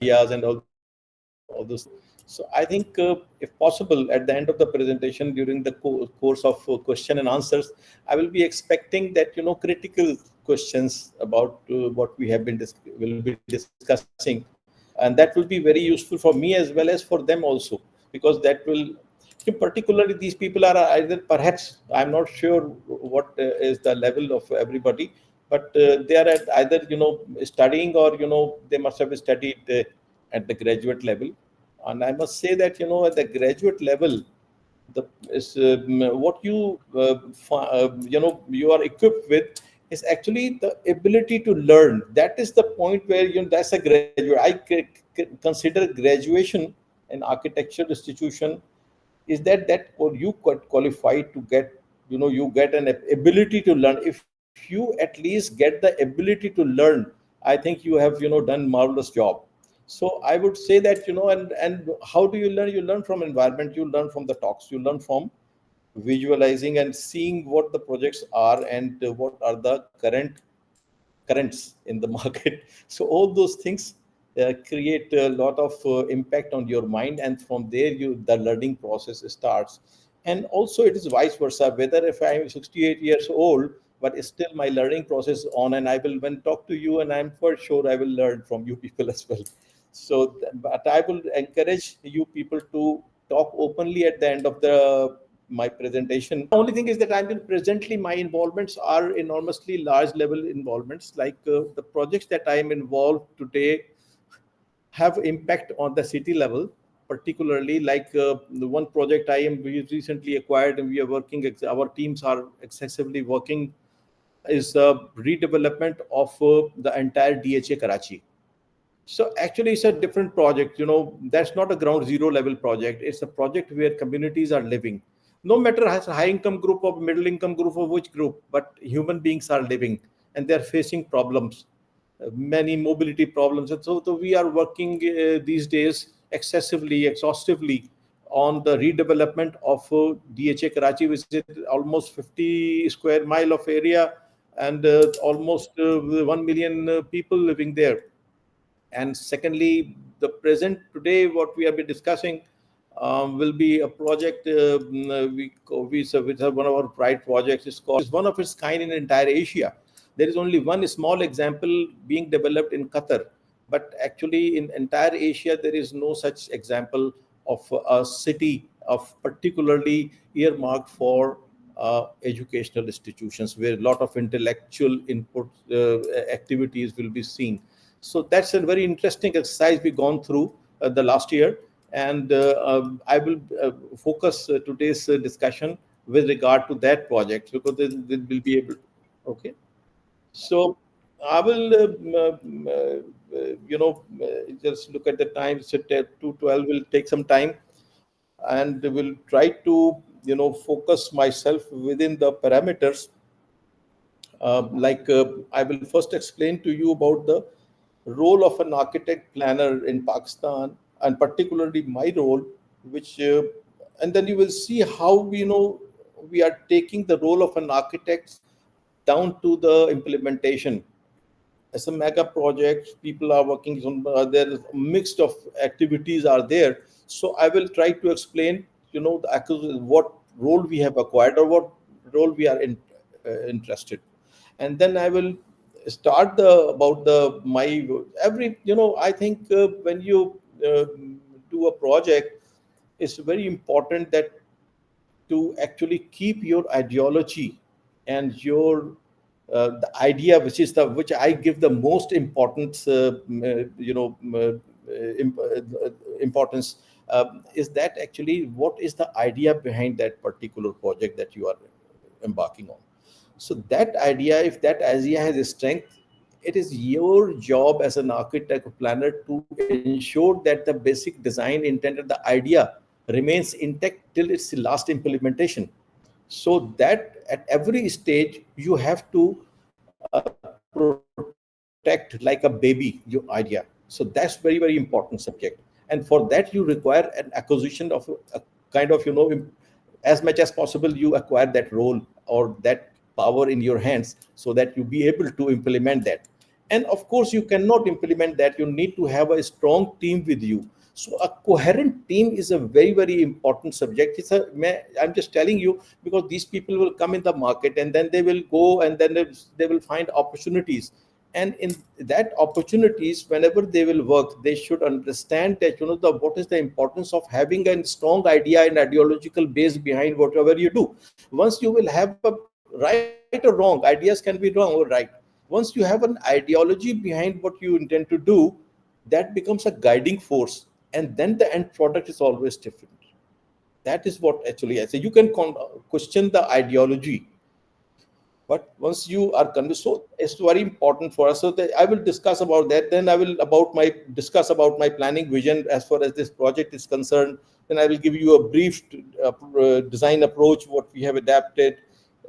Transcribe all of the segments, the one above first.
ideas and all those. So I think, if possible, at the end of the presentation, during the course of question and answers, I will be expecting that critical questions about what we have been will be discussing, and that will be very useful for me as well as for them also, because that will, particularly these people are either, perhaps I'm not sure what is the level of everybody, but they are at either studying, or they must have studied at the graduate level. And I must say that at the graduate level, the is what you are equipped with is actually the ability to learn. That is the point where that's a graduate. Consider graduation in architecture institution is that or you got qualified to get, you get an ability to learn. If you at least get the ability to learn, I think you have done marvelous job. So I would say that, and how do you learn? You learn from environment, you learn from the talks, you learn from visualizing and seeing what the projects are, and what are the currents in the market. So all those things create a lot of impact on your mind, and from there the learning process starts. And also it is vice versa, whether if I am 68 years old, but still my learning process on, and I will when talk to you, and I'm for sure I will learn from you people as well. So but I will encourage you people to talk openly at the end of the my presentation. The only thing is that presently my involvements are enormously large level involvements, like the projects that I am involved today have impact on the city level, particularly like the one project we recently acquired, and we are working, our teams are excessively working, is the redevelopment of the entire DHA Karachi. So actually, it's a different project. That's not a ground zero level project. It's a project where communities are living. No matter has a high income group or middle income group or which group, but human beings are living, and they're facing problems, many mobility problems. And so we are working these days excessively, exhaustively on the redevelopment of DHA Karachi, which is almost 50 square mile of area, and almost 1 million people living there. And secondly, the present today what we have been discussing will be a project, which are one of our pride projects, is called, is one of its kind in entire Asia. There is only one small example being developed in Qatar, but actually in entire Asia there is no such example of a city of particularly earmarked for educational institutions, where a lot of intellectual input activities will be seen. So that's a very interesting exercise we've gone through the last year, and I will focus today's discussion with regard to that project, because they will be able. Okay, so I will, just look at the time. So 2:12 will take some time, and will try to focus myself within the parameters. I will first explain to you about the role of an architect planner in Pakistan, and particularly my role, which and then you will see how we are taking the role of an architect down to the implementation. As a mega project, people are working on, there is a mix of activities are there. So I will try to explain what role we have acquired, or what role we are interested. And then I will start the about the my every I think when you do a project, it's very important that to actually keep your ideology and your the idea, which I give the most importance, importance, is that actually what is the idea behind that particular project that you are embarking on. So that idea, if that idea has a strength, it is your job as an architect or planner to ensure that the basic design intent and the idea remains intact till its last implementation. So that at every stage you have to protect like a baby your idea. So that's very, very important subject. And for that you require an acquisition of a kind of as much as possible you acquire that role or that power in your hands, so that you be able to implement that. And of course, you cannot implement that. You need to have a strong team with you. So a coherent team is a very, very important subject. I'm just telling you because these people will come in the market and then they will go and then they will find opportunities. And in that opportunities, whenever they will work, they should understand that what is the importance of having a strong idea and ideological base behind whatever you do. Once you will have a right or wrong, ideas can be wrong or right. Once you have an ideology behind what you intend to do, that becomes a guiding force, and then the end product is always different. That is what actually I say. You can question the ideology, but once you are convinced, so it's very important for us. So I will discuss about that. Then I will about my discuss about my planning vision as far as this project is concerned. Then I will give you a brief design approach, what we have adapted,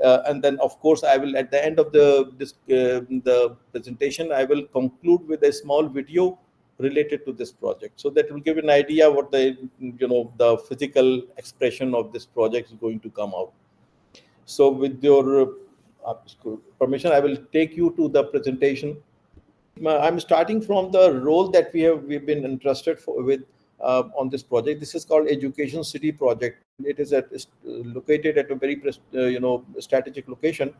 and then of course I will at the end of the presentation I will conclude with a small video related to this project, so that will give an idea what the physical expression of this project is going to come out. So, with your permission, I will take you to the presentation. I'm starting from the role that we've been entrusted with on this project. This is called Education City project, and it is located at a very strategic location.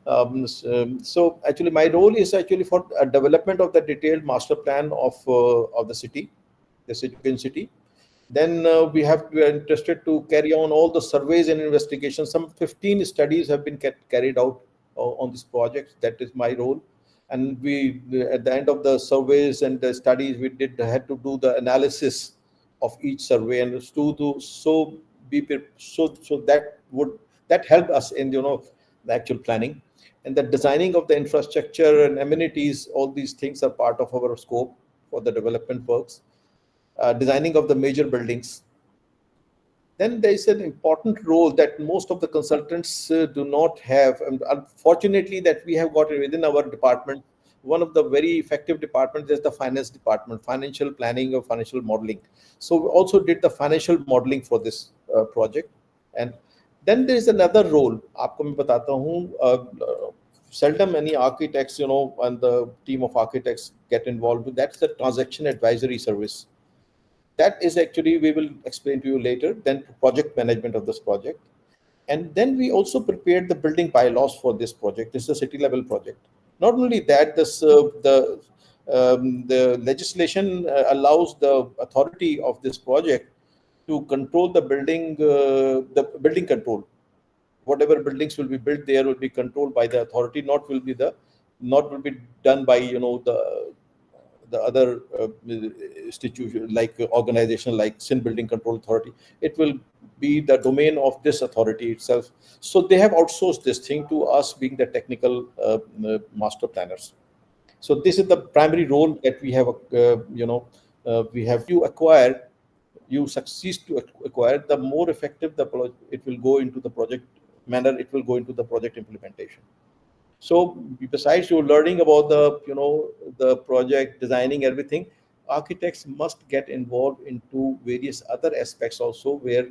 So actually, my role is actually for development of the detailed master plan of the city, this education city. Then we are interested to carry on all the surveys and investigations. Some 15 studies have been carried out on this project. That is my role. And we, at the end of the surveys and the studies, we had to do the analysis of each survey and to do so so that helped us in the actual planning and the designing of the infrastructure and amenities. All these things are part of our scope for the development works. Designing of the major buildings. Then there is an important role that most of the consultants do not have. And unfortunately, that we have got it within our department. One of the very effective departments is the finance department, financial planning or financial modeling. So we also did the financial modeling for this project. And then there is another role. आपको मैं बताता हूँ. Seldom any architects, and the team of architects get involved with. That's the transaction advisory service. That is actually, we will explain to you later. Then project management of this project. And then we also prepared the building bylaws for this project. This is a city level project. Not only that, the legislation allows the authority of this project to control the building control. Whatever buildings will be built there will be controlled by the authority, not will be done by the other institution, like organization like Sin Building Control Authority. It will be the domain of this authority itself. So they have outsourced this thing to us, being the technical master planners. So this is the primary role that we have. We have you succeed to acquire, the more effective it will go into the project manner. It will go into the project implementation. So besides you learning about the project designing everything, architects must get involved into various other aspects also, where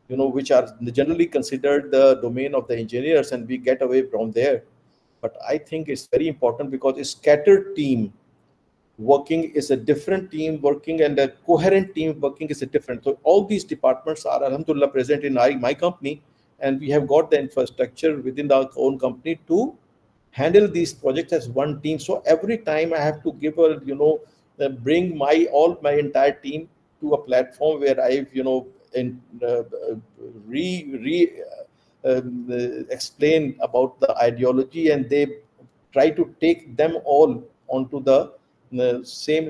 which are generally considered the domain of the engineers, and we get away from there. But I think it's very important, because a scattered team working is a different team working, and a coherent team working is a different. So all these departments are alhamdulillah present in my company, and we have got the infrastructure within our own company to handle these projects as one team. So every time I have to give bring my entire team to a platform where I've re explain about the ideology, and they try to take them all onto the same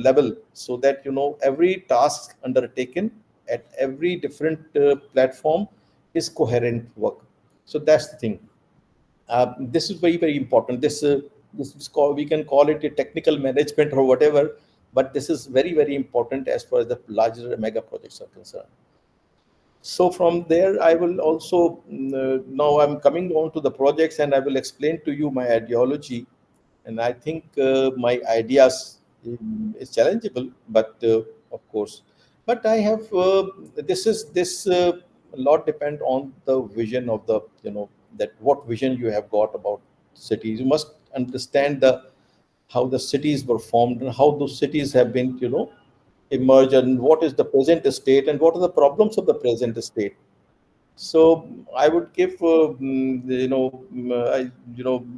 level, so that every task undertaken at every different platform is coherent work. So that's the thing. This is very, very important. This is called, we can call it a technical management or whatever, but this is very, very important as far as the larger mega projects are concerned. So from there, I will also now I'm coming on to the projects, and I will explain to you my ideology. And I think my ideas is challengeable, but of course, but I have this a lot depend on the vision of the that what vision you have got about cities. You must understand how the cities were formed and how those cities have been, emerged, and what is the present state and what are the problems of the present state. So I would give,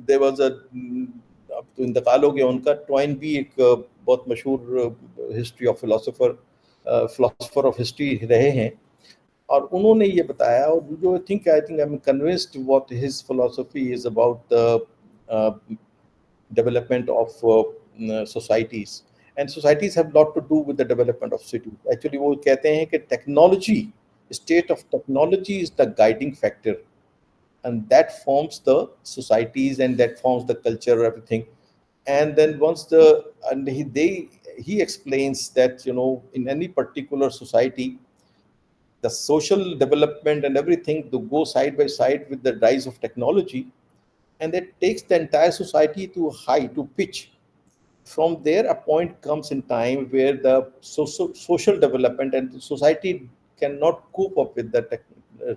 there was a अब तो इंतकाल हो गया उनका, twine भी एक बहुत मशहूर history of philosopher of history रहे हैं, और उन्होंने ये बताया, और जो I think I am convinced what his philosophy is about the development of societies, and societies have lot to do with the development of cities. Actually वो कहते हैं कि technology, state of technology is the guiding factor, and that forms the societies and that forms the culture, everything. And then once the and he explains that, in any particular society, the social development and everything to go side by side with the rise of technology, and that takes the entire society to high to pitch. From there a point comes in time where the social development and the society cannot cope up with the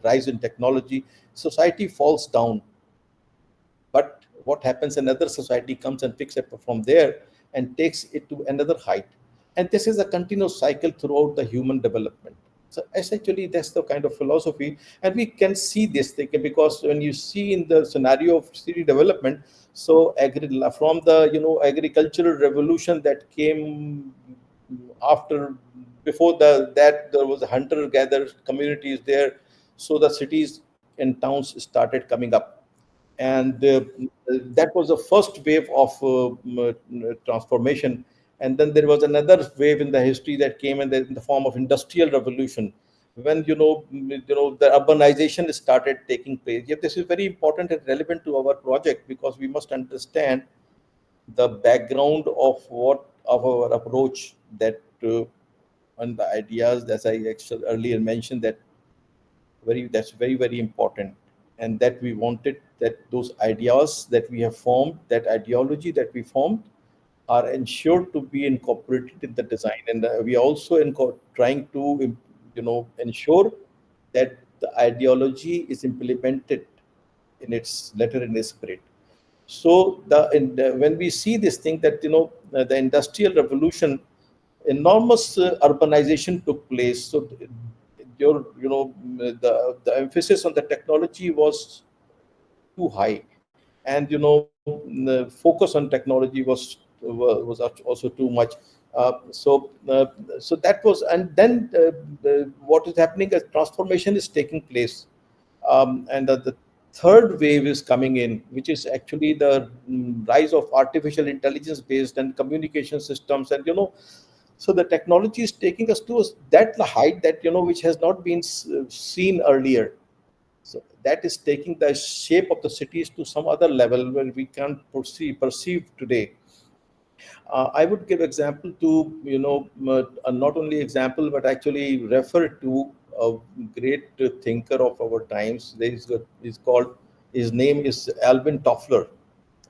rise in technology. Society falls down, but what happens, another society comes and picks up from there and takes it to another height, and this is a continuous cycle throughout the human development. So essentially that's the kind of philosophy, and we can see this thing because when you see in the scenario of city development, so from the, agricultural revolution that came after, before that there was hunter gatherer communities there, so the cities and towns started coming up, and that was the first wave of transformation. And then there was another wave in the history that came in the form of industrial revolution, when, the urbanization started taking place. Yet this is very important and relevant to our project, because we must understand the background of what of our approach, that and the ideas, as I actually earlier mentioned, that's very very important, and that we wanted that those ideas that we have formed, that ideology that we formed, are ensured to be incorporated in the design, and we also trying to ensure that the ideology is implemented in its letter and its spirit. So when we see this thing, that, the industrial revolution, enormous urbanization took place. So the emphasis on the technology was too high, and, the focus on technology was also too much. So that was, and then what is happening, as transformation is taking place, and the third wave is coming in, which is actually the rise of artificial intelligence based and communication systems, and, so the technology is taking us to that height that, which has not been seen earlier. So that is taking the shape of the cities to some other level where we can't perceive today. I would give example to, not only example but actually refer to a great thinker of our times. He's called, his name is Alvin Toffler.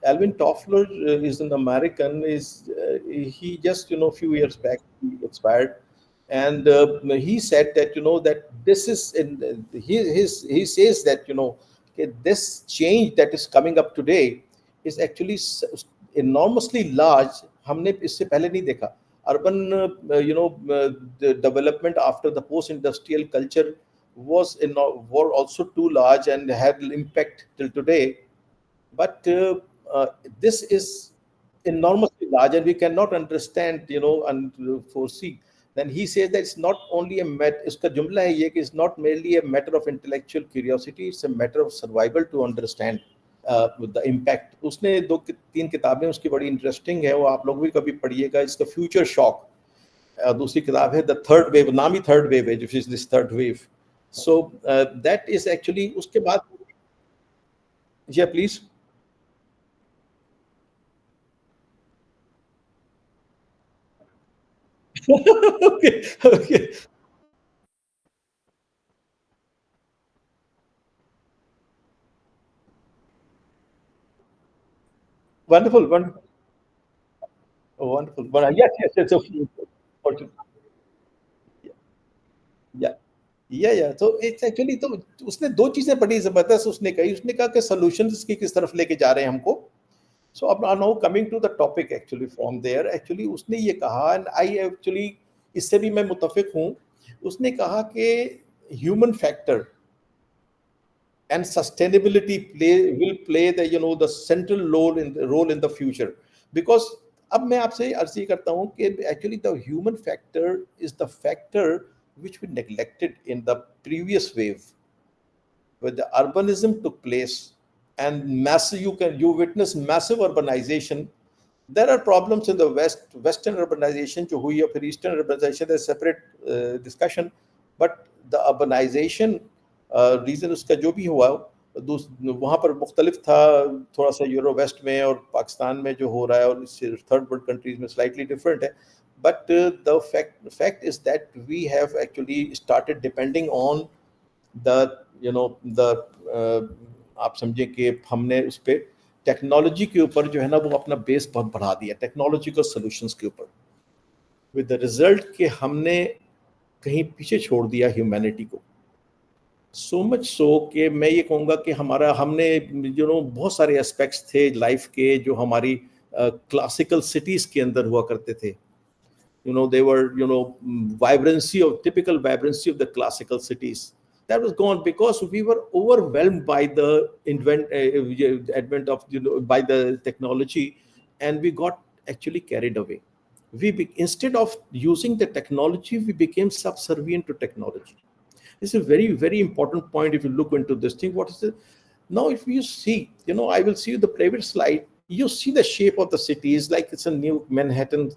Alvin Toffler is an American. He just, a few years back he expired, and he said that, that this is in he says that, okay, this change that is coming up today is actually enormously large. हमने इससे पहले नहीं देखा. Urban, the development after the post-industrial culture were also too large and had impact till today, but this is enormously large and we cannot understand, and foresee. Then he says that it's not only a matter, iska jumla hai ye ki it's not merely a matter of intellectual curiosity, it's a matter of survival to understand the impact. उसने तीन किताबें उसकी बड़ी interesting है, वो आप लोग भी कभी पढ़िएगा. इसका फ्यूचर शॉक, दूसरी किताब है द थर्ड वेव, नाम ही थर्ड वेव है, which is this third wave. So that is actually उसके बाद. Yeah, please. Okay, okay. Wonderful, wonderful, wonderful. But yes, yes, yes. So, fortunate. Yeah, yeah, yeah. So it's actually, तो उसने दो चीजें बड़ी जबरदस्त उसने कही. उसने कहा कि सॉल्यूशंस की किस तरफ लेके जा रहे हैं हमको. So अब now coming to the topic actually from there, actually उसने ये कहा, and I actually इससे भी मैं मुत्तफिक हूँ, उसने कहा कि human factor and sustainability will play the the central role in the future, because अब मैं आपसे अर्ज ये करता हूँ कि actually the human factor is the factor which we neglected in the previous wave when the urbanism took place and massive you witness massive urbanization. There are problems in the western urbanization जो हुई है, फिर eastern urbanization is separate discussion, but the urbanization reason उसका जो भी हुआ वहाँ पर मुख्तलिफ था, थोड़ा सा यूरो वेस्ट में और पाकिस्तान में जो हो रहा है और थर्ड वर्ल्ड कंट्रीज में स्लाइटली डिफरेंट है. But the fact is that we have actually started depending on the the आप समझे कि हमने उस पर टेक्नोलॉजी के ऊपर जो है ना वो अपना बेस बहुत बढ़ा दिया, टेक्नोलॉजिकल सॉल्यूशंस के ऊपर, विद द रिजल्ट कि हमने कहीं पीछे छोड़ दिया ह्यूमैनिटी को. सो मच सो कि मैं ये कहूँगा कि हमने बहुत सारे एस्पेक्ट्स थे लाइफ के जो हमारी क्लासिकल सिटीज़ के अंदर हुआ करते थे. They were, typical vibrancy of the classical cities. That was gone because we were overwhelmed by the advent of, by the technology, and we got actually carried away. Instead of using the technology, we became subservient to technology. This is a very, very important point if you look into this thing. What is it? Now, if you see, I will see the private slide. You see the shape of the cities, like it's a new Manhattan.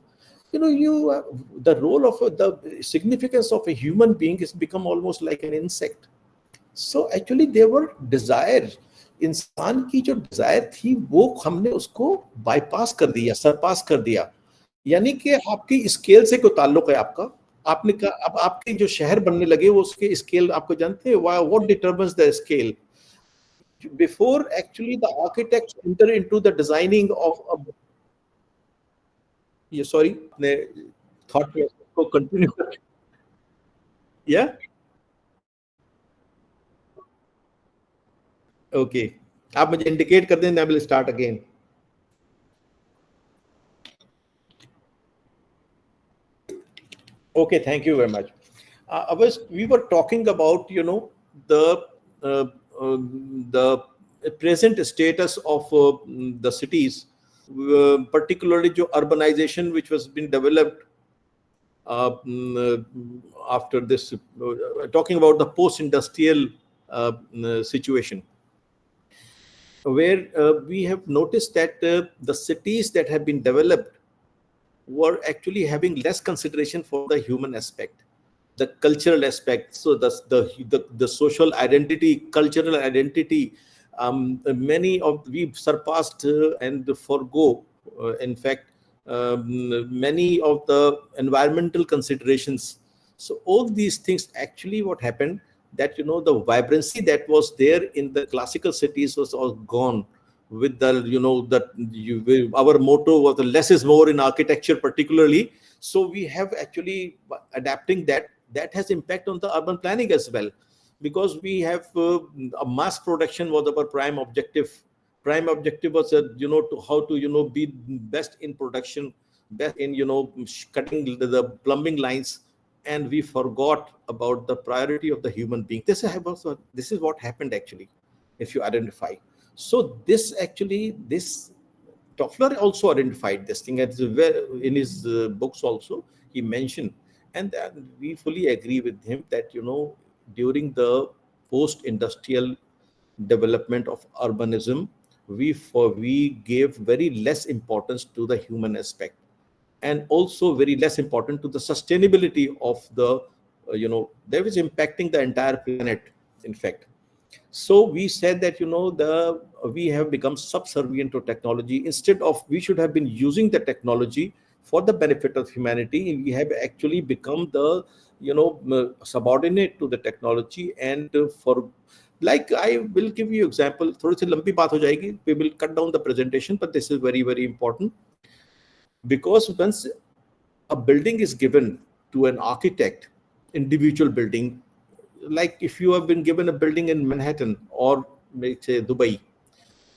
The role of the significance of a human being has become almost like an insect. So actually there were desires. इंसान की जो Dzire थी वो हमने उसको bypass कर दिया, सरपास कर दिया. यानी कि आपकी स्केल से कोई ताल्लुक है आपका, आपने कहा अब आपके जो शहर बनने लगे वो उसके स्केल आपको जानते हैं, what determines the scale. Before actually the architects enter into the designing of ये सॉरी अपने थॉट को कंटिन्यू कर. या ओके, आप मुझे इंडिकेट कर दें, I will start again. Okay, thank you very much. We were talking about the present status of the cities, particularly jo urbanization which was been developed after this, talking about the post-industrial situation, where we have noticed that the cities that have been developed were actually having less consideration for the human aspect, the cultural aspect. So the social identity, cultural identity, many of we've surpassed and forgo, in fact, many of the environmental considerations. So all these things actually what happened that the vibrancy that was there in the classical cities was all gone with the our motto was the less is more in architecture particularly. So we have actually adapting that has impact on the urban planning as well, because we have a mass production was our prime objective. Prime objective was to how to be best in production, best in cutting the plumbing lines, and we forgot about the priority of the human being. This is what happened actually, if you identify. So this Toffler also identified this thing in his books also he mentioned, and we fully agree with him that during the post-industrial development of urbanism, we gave very less importance to the human aspect, and also very less important to the sustainability of the that is impacting the entire planet, in fact. So we said that we have become subservient to technology. Instead of we should have been using the technology for the benefit of humanity, we have actually become the subordinate to the technology. And for like I will give you example, थोड़ी सी लंबी बात हो जाएगी, we will cut down the presentation, but this is very, very important, because once a building is given to an architect, individual building, like if you have been given a building in Manhattan or let's say Dubai,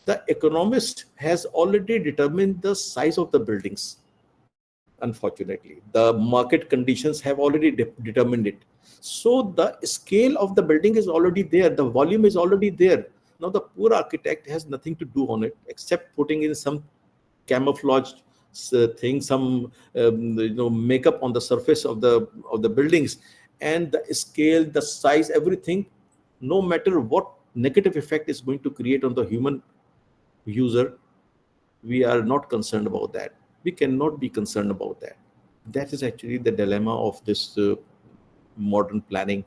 The economist has already determined the size of the buildings. Unfortunately, the market conditions have already determined it. So the scale of the building is already there, the volume is already there. Now the poor architect has nothing to do on it except putting in some camouflage thing, some makeup on the surface of the buildings, and the scale, the size, everything, no matter what negative effect is going to create on the human user, we are not concerned about that. We cannot be concerned about that. That is actually the dilemma of this modern planning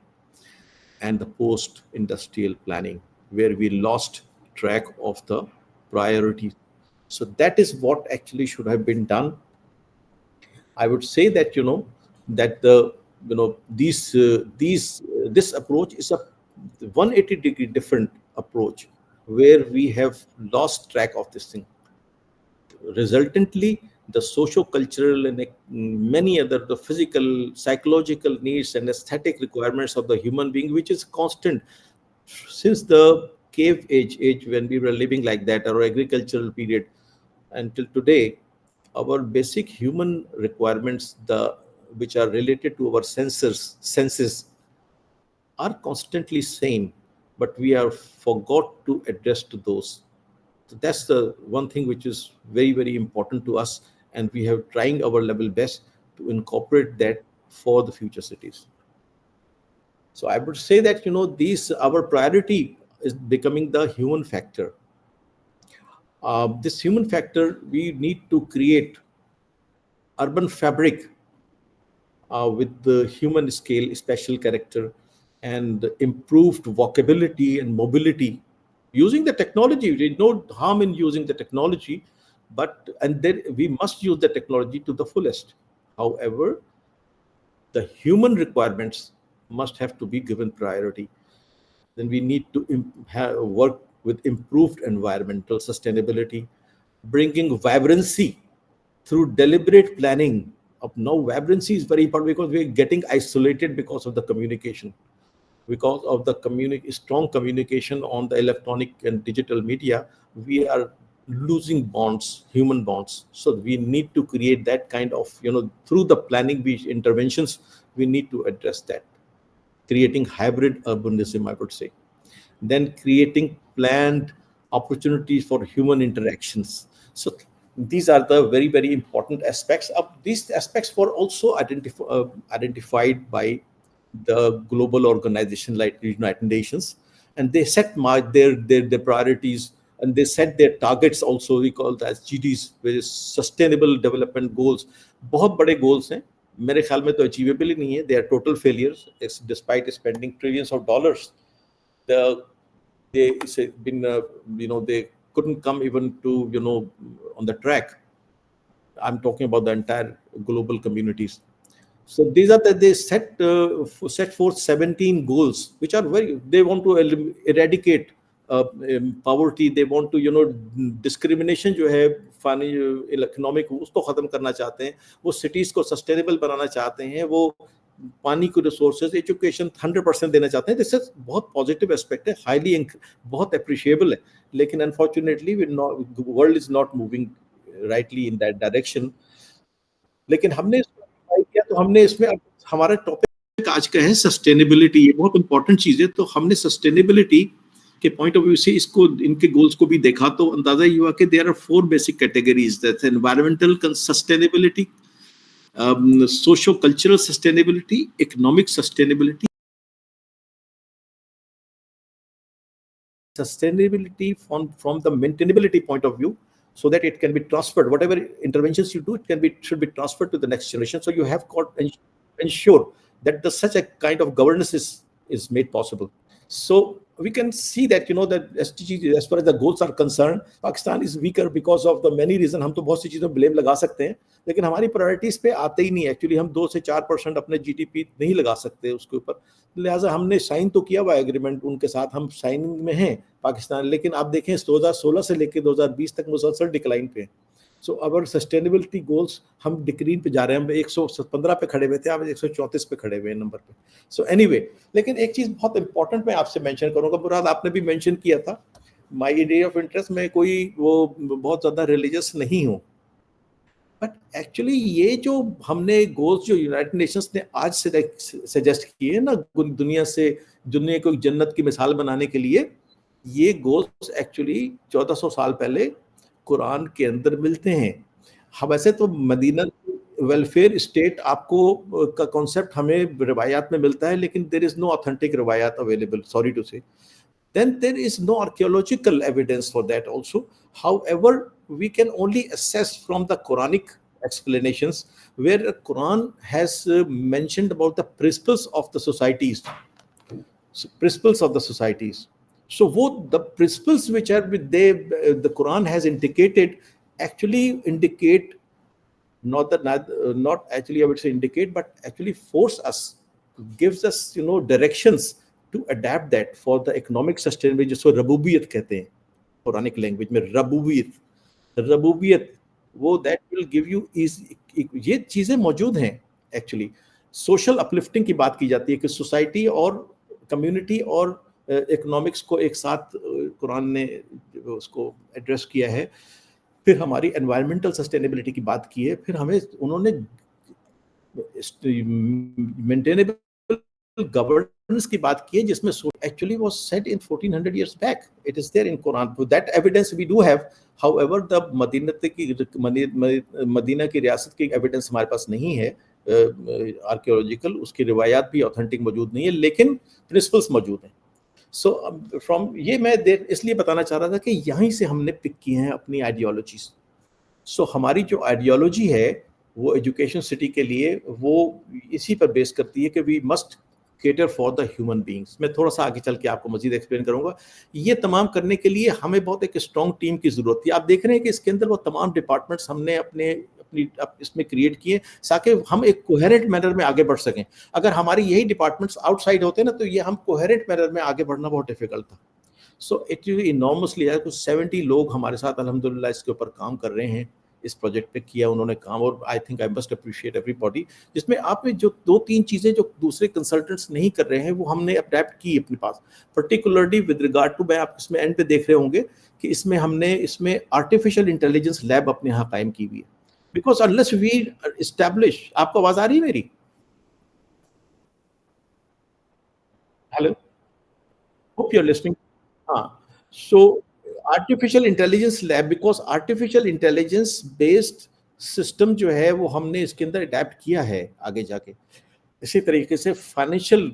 and the post industrial planning, where we lost track of the priorities. So that is what actually should have been done. I would say that that the these this approach is a 180-degree different approach, where we have lost track of this thing. Resultantly, the socio-cultural and many other, the physical, psychological needs and aesthetic requirements of the human being, which is constant since the cave age when we were living like that, or agricultural period, until today, our basic human requirements, the which are related to our senses, are constantly same, but we are forgot to address to those. So that's the one thing which is very, very important to us, and we have trying our level best to incorporate that for the future cities. So I would say that these our priority is becoming the human factor. This human factor, we need to create urban fabric with the human scale, special character, and improved walkability and mobility using the technology. There's no harm in using the technology, but and then we must use the technology to the fullest. However, the human requirements must have to be given priority. Then we need to work with improved environmental sustainability, bringing vibrancy through deliberate planning. Of now, vibrancy is very important because we're getting isolated because of the communication, because of the strong communication on the electronic and digital media. We are losing bonds, human bonds. So we need to create that kind of, through the planning interventions, we need to address that, creating hybrid urbanism, I would say. Then creating planned opportunities for human interactions. So these are the very, very important aspects. Of these aspects were also identified by the global organization like United Nations, and they set their priorities, and they set their targets also. We call that as GDs, which is Sustainable Development Goals. बहुत बड़े goals हैं, मेरे ख्याल में तो achievable ही नहीं है. They are total failures. It's despite spending trillions of dollars, the they been they couldn't come even to on the track. I'm talking about the entire global communities. So these are they set forth 17 goals, which are very. They want to eradicate poverty. They want to discrimination जो है Fani economic उसको खत्म करना चाहते हैं. वो cities को sustainable बनाना चाहते हैं. वो पानी को रिसोर्सेज, एजुकेशन 100% देना चाहते हैं. दिस इज बहुत पॉजिटिव एस्पेक्ट है, हाईली बहुत अप्रिशिएबल है. लेकिन unfortunately world is not moving rightly in that direction. लेकिन हमने किया तो हमने इसमें हमारा टॉपिक आज का है सस्टेनेबिलिटी. ये बहुत इंपॉर्टेंट चीज है. तो हमने सस्टेनेबिलिटी के पॉइंट ऑफ व्यू से इसको, इनके गोल्स को भी देखा तो अंदाजा ये हुआ कि there are 4 basic categories. That's environmental sustainability, socio-cultural sustainability, economic sustainability, sustainability from the maintainability point of view, so that it can be transferred. Whatever interventions you do, should be transferred to the next generation. So you have got ensure that such a kind of governance is made possible. So we can see that that SDGs, as far as the goals are concerned, Pakistan is weaker because of the many reasons. हम तो बहुत सी चीज़ों blame लगा सकते हैं, लेकिन हमारी priorities पे आते ही नहीं. एक्चुअली हम 2 से 4% अपने GDP नहीं लगा सकते उसके ऊपर. लिहाजा हमने साइन तो किया हुआ एग्रीमेंट उनके साथ, हम साइनिंग में हैं पाकिस्तान, लेकिन आप देखें 2016 से लेकर 2020 तक मुसलसल डिक्लाइन पे. सो अवर सस्टेनेबिलिटी गोल्स हम डिक्रीन पे जा रहे हैं. हम 115 पे खड़े हुए थे, आप 134 पे खड़े हुए हैं नंबर पे. सो एनीवे, लेकिन एक चीज बहुत इंपॉर्टेंट मैं आपसे मेंशन करूंगा, मुराद आपने भी मेंशन किया था माई एरिया ऑफ इंटरेस्ट में कोई वो बहुत ज़्यादा रिलीजियस नहीं हूँ, बट एक्चुअली ये जो हमने गोल्स जो यूनाइटेड नेशंस ने आज सजेस्ट किए ना दुनिया से, दुनिया को एक जन्नत की मिसाल बनाने के लिए, ये गोल्स एक्चुअली 1400 साल पहले कुरान के अंदर मिलते हैं। हाँ, वैसे तो मदीना वेलफेयर स्टेट आपको का कॉन्सेप्ट हमें रिवायात में मिलता है, लेकिन देयर इज नो ऑथेंटिक रिवायात available, sorry to say. Then there is no archaeological evidence for that also. However, we can only assess from the Quranic explanations, where the Quran has mentioned about the principles of the societies, principles of the societies. So what the principles which are with the Quran has indicated actually indicate, not actually I would say indicate, but actually force us, gives us directions to adapt that for the economic sustainability, जिसको रबूबियत कहते हैं Puranic language में, रबूबियत, रबूबियत, वो that will give you is, ये चीजें मौजूद हैं actually. Social uplifting की बात की जाती है कि सोसाइटी और कम्युनिटी और इकोनॉमिक्स को एक साथ कुरान ने उसको एड्रेस किया है। फिर हमारी एनवायरमेंटल सस्टेनेबिलिटी की बात की है, फिर हमें उन्होंने मेंटेनेबल गवर्नेंस की बात की है, जिसमें actually was set in 1400 years back. It is there in Quran. That evidence we do have. However, the Medina की रियासत की एविडेंस हमारे पास नहीं है आर्कियोलॉजिकल, उसकी रिवायात भी ऑथेंटिक मौजूद नहीं है, लेकिन प्रिंसिपल्स मौजूद हैं। सो फ्रॉम ये मैं इसलिए बताना चाह रहा था कि यहीं से हमने पिक किए हैं अपनी आइडियोलॉजीज। सो हमारी जो आइडियोलॉजी है वो एजुकेशन सिटी के लिए वो इसी पर बेस करती है कि we must cater for the human beings. मैं थोड़ा सा आगे चल के आपको मजीद एक्सप्लेन करूंगा। ये तमाम करने के लिए हमें बहुत एक स्ट्रॉन्ग टीम की जरूरत थी। आप देख रहे हैं कि इसके अंदर वो तमाम डिपार्टमेंट्स हमने अपनी इसमें क्रिएट किए ताकि हम एक कोहेरेंट मैनर में आगे बढ़ सकें। अगर हमारी यही डिपार्टमेंट्स आउटसाइड होते ना, तो ये हम कोहेरेंट मैनर में आगे बढ़ना बहुत डिफिकल्ट था। सो इट इनॉर्मसली, कुछ 70 लोग हमारे साथ अल्हम्दुलिल्लाह इसके ऊपर काम कर रहे हैं, इस प्रोजेक्ट पे किया उन्होंने काम, और I think I must appreciate everybody. जिसमें आप में जो 2-3 चीजें जो दूसरे कंसल्टेंट्स नहीं कर रहे हैं वो हमने अडेप्ट की अपने पास, पर्टिकुलरली विद रिगार्ड टू, मैं आप इसमें एंड पे देख रहे होंगे कि इसमें हमने इसमें आर्टिफिशियल इंटेलिजेंस लैब अपने यहाँ कायम की हुई है। बिकॉज अनलेस वी एस्टैब्लिश, आपको आवाज आ रही है मेरी? Hello, hope you are listening. हाँ, so artificial intelligence lab, because artificial intelligence based system जो है वो हमने इसके अंदर अडेप्ट किया है आगे जाके। इसी तरीके से फाइनेंशियल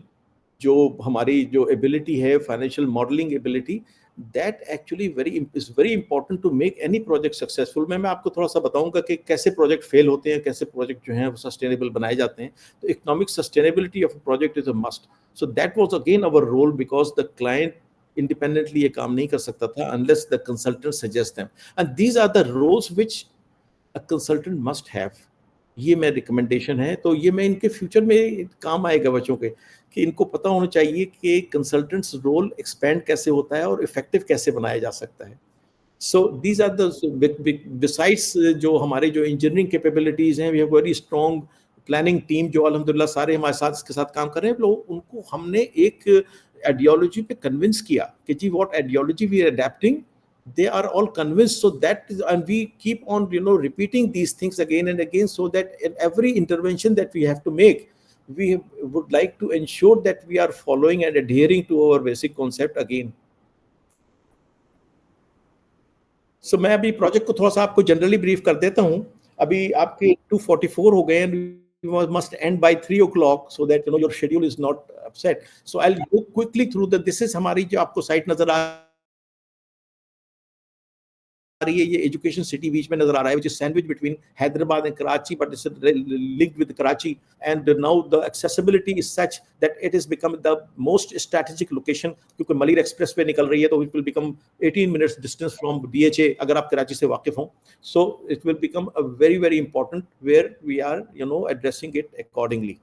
जो हमारी जो एबिलिटी है, financial modelling ability, that actually is very important to make any project successful. मैं आपको थोड़ा सा बताऊंगा कि कैसे प्रोजेक्ट फेल होते हैं, कैसे प्रोजेक्ट जो हैं वो सस्टेनेबल बनाए जाते हैं। तो economic sustainability of project is a must. So that was again our role, because the client independently ये काम नहीं कर सकता था unless the consultant suggest them, and these are the roles which a consultant must have. ये मैं recommendation है, तो ये मैं इनके फ्यूचर में काम आएगा बच्चों के, कि इनको पता होना चाहिए कि कंसल्टेंट्स रोल एक्सपेंड कैसे होता है और इफेक्टिव कैसे बनाया जा सकता है। So these are the besides जो हमारे जो इंजीनियरिंग कैपेबिलिटीज हैं, we have very strong planning team जो अल्हम्दुलिल्लाह सारे हमारे साथ इसके साथ काम कर रहे हैं लोग। उनको हमने एक आइडियोलॉजी पे कन्विंस किया कि जी what ideology we are adapting, they are all convinced, so that is, and we keep on repeating these things again and again, so that in every intervention that we have to make, we would like to ensure that we are following and adhering to our basic concept again. So मैं अभी project को थोड़ा सा आपको generally brief कर देता हूँ। अभी आपके 2:44 हो गए हैं, you must end by 3 o'clock so that your schedule is not upset. So I'll go quickly through this is हमारी जो आपको साइट नजर आ रही है, ये एजुकेशन सिटी बीच में नजर आ रहा है, which is sandwich between Hyderabad and Karachi, but it's linked with Karachi, and now the accessibility is such that it has become the most strategic location, क्योंकि मलिर एक्सप्रेसवे निकल रही है, तो it will become 18 minutes distance from DHA अगर आप कराची से वाकिफ हों, so it will become a very very important where we are addressing it accordingly.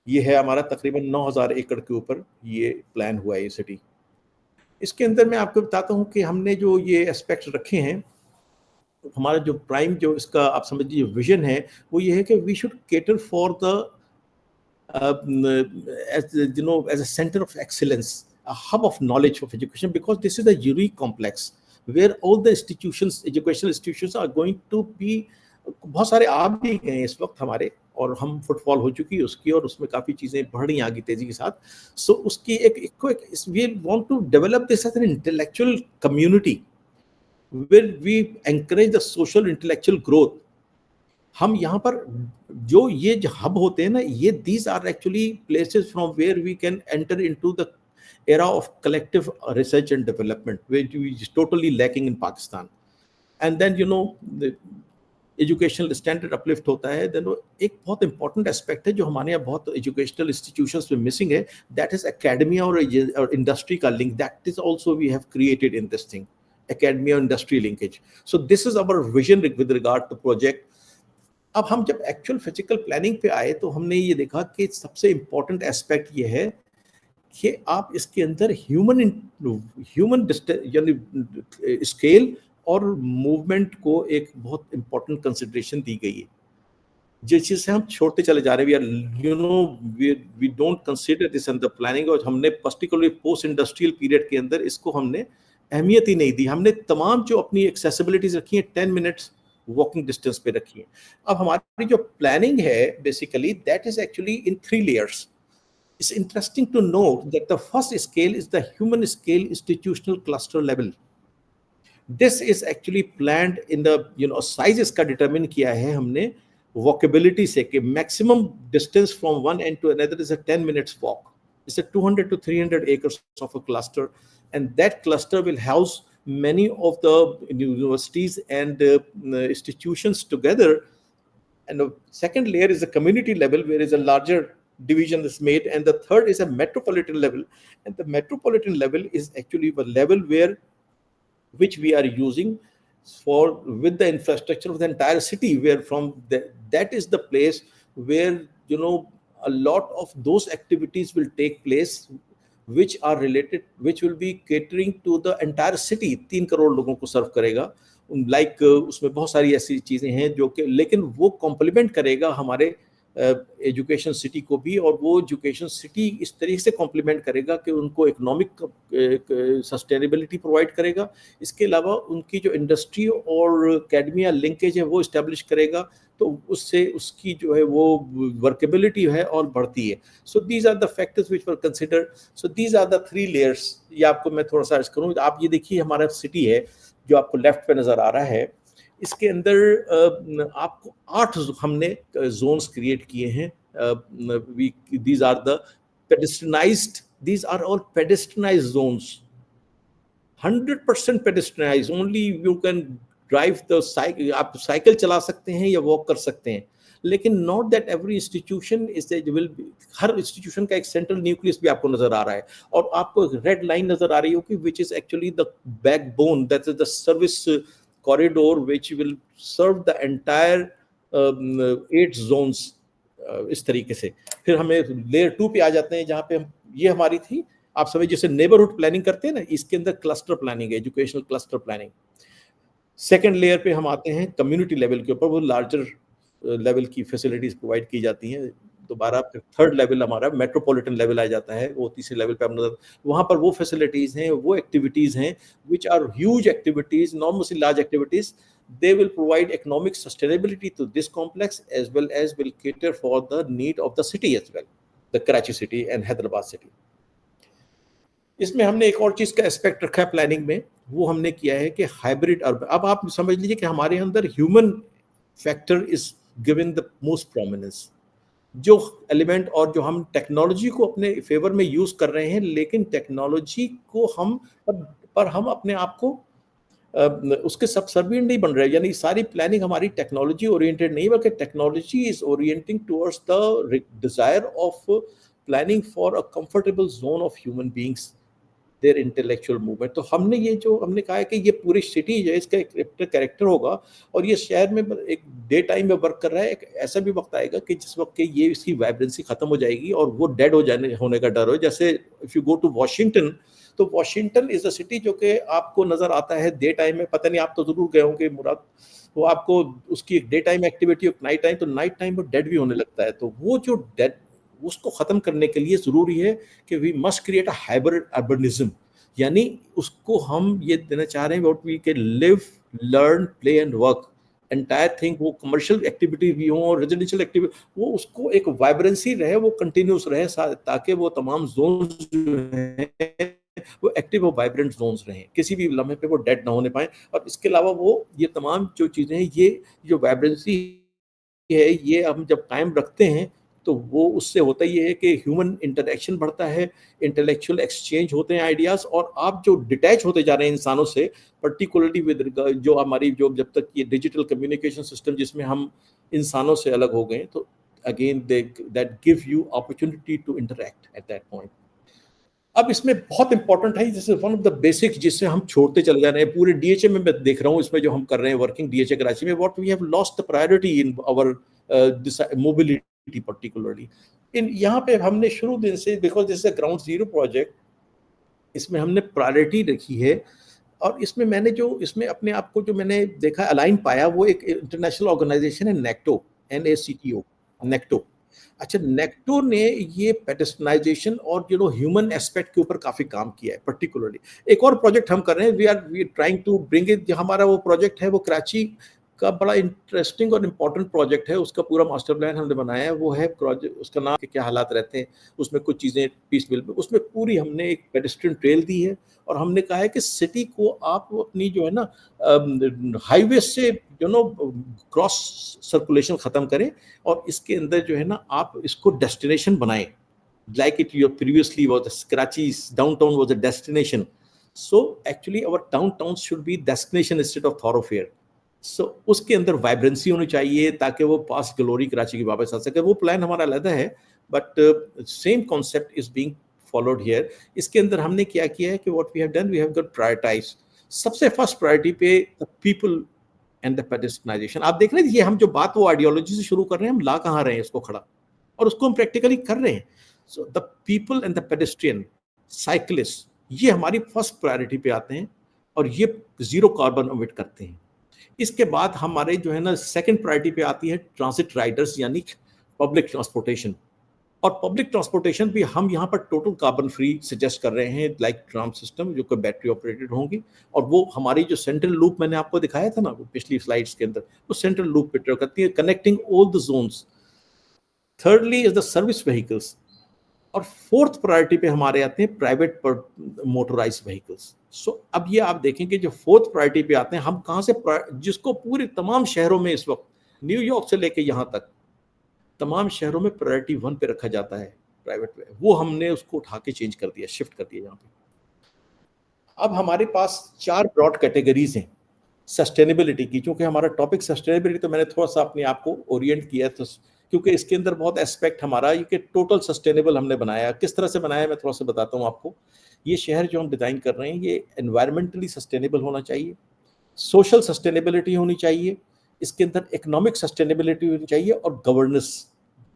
ये है हमारा तकरीबन 9000 एकड़ के ऊपर ये प्लान हुआ है ये सिटी। इसके अंदर मैं आपको बताता हूँ कि हमने जो ये एस्पेक्ट्स रखे हैं, हमारा जो प्राइम जो इसका आप समझिए विजन है वो ये है कि we should cater for the as a centre of excellence a hub of knowledge of education, because this is a unique complex where all the institutions, educational institutions are going to be, बहुत सारे आ भी गए हैं इस वक्त हमारे, और हम फुटफॉल हो चुकी है उसकी, और उसमें काफ़ी चीज़ें बढ़ रही हैं आगे तेज़ी के साथ। सो उसकी we want to develop this as an intellectual community where we encourage the social intellectual growth. हम यहाँ पर जो ये जो हब होते हैं ना, ये these are actually places from where we can enter into the era of collective research and development, which is totally lacking in Pakistan. And then the educational standard uplift होता है, देन वो एक बहुत important aspect है जो हमारे यहाँ बहुत एजुकेशनल इंस्टीट्यूशंस में मिसिंग है, दैट इज एकेडमिया और इंडस्ट्री का लिंक, that is also we have created in this thing, academia industry linkage. So this is our vision with regard to project. अब हम जब एक्चुअल फिजिकल प्लानिंग पे आए तो हमने ये देखा कि सबसे इंपॉर्टेंट एस्पेक्ट ये है कि आप इसके अंदर ह्यूमन यानी स्केल और मूवमेंट को एक बहुत इंपॉर्टेंट कंसिडरेशन दी गई है, जिस चीज से हम छोड़ते चले जा रहे हैं। We don't consider this in the planning, और हमने पर्टिकुलरली पोस्ट इंडस्ट्रियल पीरियड के अंदर इसको हमने अहमियत ही नहीं दी। हमने तमाम जो अपनी एक्सेसिबिलिटीज रखी है 10 मिनट्स वॉकिंग डिस्टेंस पे रखी है। अब हमारी जो प्लानिंग है basically that is actually in 3 layers. It's interesting to note that the first scale is the human scale institutional cluster level. This is actually planned in the size इसका determine किया है हमने walkability से, कि maximum distance from one end to another is a 10 minutes walk. It's a 200 to 300 acres of a cluster, and that cluster will house many of the universities and institutions together. And the second layer is the community level, where is a larger division is made, and the third is a metropolitan level, and the metropolitan level is actually the level which we are using for with the infrastructure of the entire city, where from that is the place where a lot of those activities will take place which are related, which will be catering to the entire city। 3 crore लोगों को सर्व करेगा, like उसमें बहुत सारी ऐसी चीजें हैं जो कि, लेकिन वो कॉम्प्लीमेंट करेगा हमारे एजुकेशन सिटी को भी, और वो एजुकेशन सिटी इस तरीके से कॉम्प्लीमेंट करेगा कि उनको इकोनॉमिक सस्टेनेबिलिटी प्रोवाइड करेगा। इसके अलावा उनकी जो इंडस्ट्री और एकेडमिया लिंकेज है वो इस्टेब्लिश करेगा, तो उससे उसकी जो है वो वर्केबिलिटी है और बढ़ती है। So these are the factors which were considered. So these are the 3 layers। ये आपको मैं थोड़ा सा अर्ज करूँ, आप ये देखिए हमारा सिटी है जो आपको लेफ्ट पे नजर आ रहा है, इसके अंदर आपको 8 हमने जोन्स क्रिएट किए हैं। These are the pedestrianized, these are all pedestrianized zones, 100% pedestrianized. Only you can drive the cycle, आप साइकिल चला सकते हैं या वॉक कर सकते हैं, लेकिन not that every institution is will, हर इंस्टीट्यूशन का एक सेंट्रल न्यूक्लियस भी आपको नजर आ रहा है, और आपको एक रेड लाइन नजर आ रही होगी which is actually the backbone, that is the service corridor which will serve the entire 8 zones। इस तरीके से फिर हमें लेयर 2 पे आ जाते हैं, जहाँ पे हम, ये हमारी थी, आप समझ जैसे नेबरहुड प्लानिंग करते हैं ना, इसके अंदर क्लस्टर प्लानिंग है, educational cluster planning. Second layer पे हम आते हैं कम्युनिटी लेवल के ऊपर, वो लार्जर लेवल की फैसिलिटीज प्रोवाइड की जाती हैं। दोबारा थर्ड लेवल हमारा मेट्रोपॉलिटन लेवल आ जाता है, वो तीसरे लेवल पे हम वहाँ पर वो फैसिलिटीज हैं, वो एक्टिविटीज हैं which are huge activities, enormously large activities. They will provide economic sustainability to this complex as will cater for the need of the city as well, the Karachi city and Hyderabad city। इसमें हमने एक और चीज का aspect रखा है planning में, वो हमने किया है कि हाइब्रिड अर्बन। अब आप समझ लीजिए कि हमारे अंदर human factor is given the most prominence, जो एलिमेंट, और जो हम टेक्नोलॉजी को अपने फेवर में यूज कर रहे हैं, लेकिन टेक्नोलॉजी को हम पर हम अपने आप को उसके सबसर्विएंट नहीं बन रहे। यानी सारी प्लानिंग हमारी टेक्नोलॉजी ओरिएंटेड नहीं, बल्कि technology is orienting towards the desire of planning for a comfortable zone of human beings, there intellectual movement. तो हमने ये जो हमने कहा है कि ये पूरी सिटी जो है इसका एक कैरेक्टर होगा, और ये शहर में एक डे टाइम में वर्क कर रहा है। एक ऐसा भी वक्त आएगा कि जिस वक्त के ये इसकी वाइब्रेंसी खत्म हो जाएगी और वो डेड होने का डर हो। जैसे if you go to Washington, तो वॉशिंगटन इज अ सिटी जो कि आपको नजर आता है डे टाइम में, पता नहीं आप तो जरूर गए होंगे मुराद, वो आपको उसकी एक day time activity, night time, तो नाइट टाइम वो डेड भी होने लगता है। तो वो जो डेड, उसको ख़त्म करने के लिए ज़रूरी है कि we must create a hybrid urbanism, यानी उसको हम ये देना चाह रहे हैं what we can live, learn, play and work, entire thing, वो कमर्शियल एक्टिविटी भी हो और रेजिडेंशियल एक्टिविटी, वो उसको एक वाइब्रेंसी रहे, वो कंटिन्यूस रहे, ताकि वो तमाम जोन्स जो हैं वो एक्टिव और वाइब्रेंट जोन्स रहें, किसी भी लम्हे पे वो डेड ना होने पाए। और इसके अलावा वो ये तमाम जो चीज़ें हैं, ये जो वाइब्रेंसी है, ये हम जब कायम रखते हैं तो वो उससे होता ये है कि ह्यूमन इंटरेक्शन बढ़ता है, इंटेलेक्चुअल एक्सचेंज होते हैं आइडियाज़, और आप जो डिटैच होते जा रहे हैं इंसानों से, पर्टिकुलरली विद जो हमारी जो जब तक ये डिजिटल कम्युनिकेशन सिस्टम जिसमें हम इंसानों से अलग हो गए, तो again they that give you opportunity to interact at that point. अब इसमें बहुत इंपॉर्टेंट है, जैसे वन ऑफ द बेसिक्स जिससे हम छोड़ते चले जा रहे हैं पूरे डीएचए में, मैं देख रहा हूँ इसमें जो हम कर रहे हैं वर्किंग डीएचए कराची में, what we have lost the priority in our mobility particularly. In यहाँ पे हमने शुरू दिन से, because this is a ground zero project, इसमें हमने प्रायोरिटी रखी है। और इसमें मैंने जो इसमें अपने आप को जो मैंने देखा अलाइन पाया, वो एक इंटरनेशनल ऑर्गेनाइजेशन है नेक्टो, NACTO, नेक्टो। अच्छा, नेक्टो ने ये पेडेस्टनाइजेशन और ह्यूमन एस्पेक्ट के ऊपर काफी काम किया है पर्टिकुलरली। एक और प्रोजेक्ट हम कर रहे हैं, we are trying to bring it, हमारा वो प्रोजेक्ट है वो कराची का बड़ा इंटरेस्टिंग और इम्पोर्टेंट प्रोजेक्ट है, उसका पूरा मास्टर प्लान हमने बनाया है, वो है प्रोजेक्ट, उसका नाम क्या हालात रहते हैं, उसमें कुछ चीज़ें पीस मिल, उसमें पूरी हमने एक पेडेस्ट्रियन ट्रेल दी है, और हमने कहा है कि सिटी को आप अपनी जो है ना हाईवे से क्रॉस सर्कुलेशन ख़त्म करें, और इसके अंदर जो है ना आप इसको डेस्टिनेशन बनाएं, like it your previously was Karachi's downtown was a destination, so actually our downtowns should be destination instead of thoroughfare। so उसके अंदर वाइब्रेंसी होनी चाहिए ताकि वो पास ग्लोरी कराची की वापस आ सके। वो प्लान हमारा अलग है, but same concept is being followed here. इसके अंदर हमने क्या किया है कि what we have done, we have got prioritize, सबसे फर्स्ट प्रायोरिटी पे the people and the pedestrianization. आप देख रहे हैं, ये हम जो बात वो आइडियोलॉजी से शुरू कर रहे हैं, हम ला कहाँ रहे हैं इसको खड़ा, और उसको हम प्रैक्टिकली कर रहे हैं। So the people and the pedestrian, cyclist, ये हमारी फर्स्ट प्रायोरिटी पे आते हैं, और ये जीरो कार्बन एमिट करते हैं। इसके बाद हमारे जो है ना सेकंड प्रायोरिटी पे आती है ट्रांसिट राइडर्स, यानी पब्लिक ट्रांसपोर्टेशन। और पब्लिक ट्रांसपोर्टेशन भी हम यहाँ पर टोटल कार्बन फ्री सजेस्ट कर रहे हैं, लाइक ट्राम सिस्टम जो कि बैटरी ऑपरेटेड होंगी, और वो हमारी जो सेंट्रल लूप मैंने आपको दिखाया था ना वो पिछली स्लाइड्स के अंदर, वो सेंट्रल लूप पे ट्रेवल करती है, connecting all the zones. Thirdly is the service vehicles, और फोर्थ प्रायोरिटी पे हमारे आते हैं प्राइवेट मोटराइज व्हीकल्स। सो अब ये आप देखेंगे जो फोर्थ प्रायोरिटी पे आते हैं, हम कहाँ से, जिसको पूरे तमाम शहरों में इस वक्त न्यूयॉर्क से लेके यहाँ तक तमाम शहरों में प्रायोरिटी 1 पे रखा जाता है प्राइवेट पे, वो हमने उसको उठा के चेंज कर दिया, शिफ्ट कर दिया यहाँ पे। अब हमारे पास 4 ब्रॉड कैटेगरीज हैं सस्टेनेबिलिटी की। क्योंकि हमारा टॉपिक सस्टेनेबिलिटी, तो मैंने थोड़ा सा अपने आप को ओरिएंट किया, तो क्योंकि इसके अंदर बहुत एस्पेक्ट हमारा ये कि टोटल सस्टेनेबल हमने बनाया। किस तरह से बनाया मैं थोड़ा सा बताता हूँ आपको। ये शहर जो हम डिज़ाइन कर रहे हैं, ये एनवायरमेंटली सस्टेनेबल होना चाहिए, सोशल सस्टेनेबिलिटी होनी चाहिए, इसके अंदर इकोनॉमिक सस्टेनेबिलिटी होनी चाहिए, और गवर्नेंस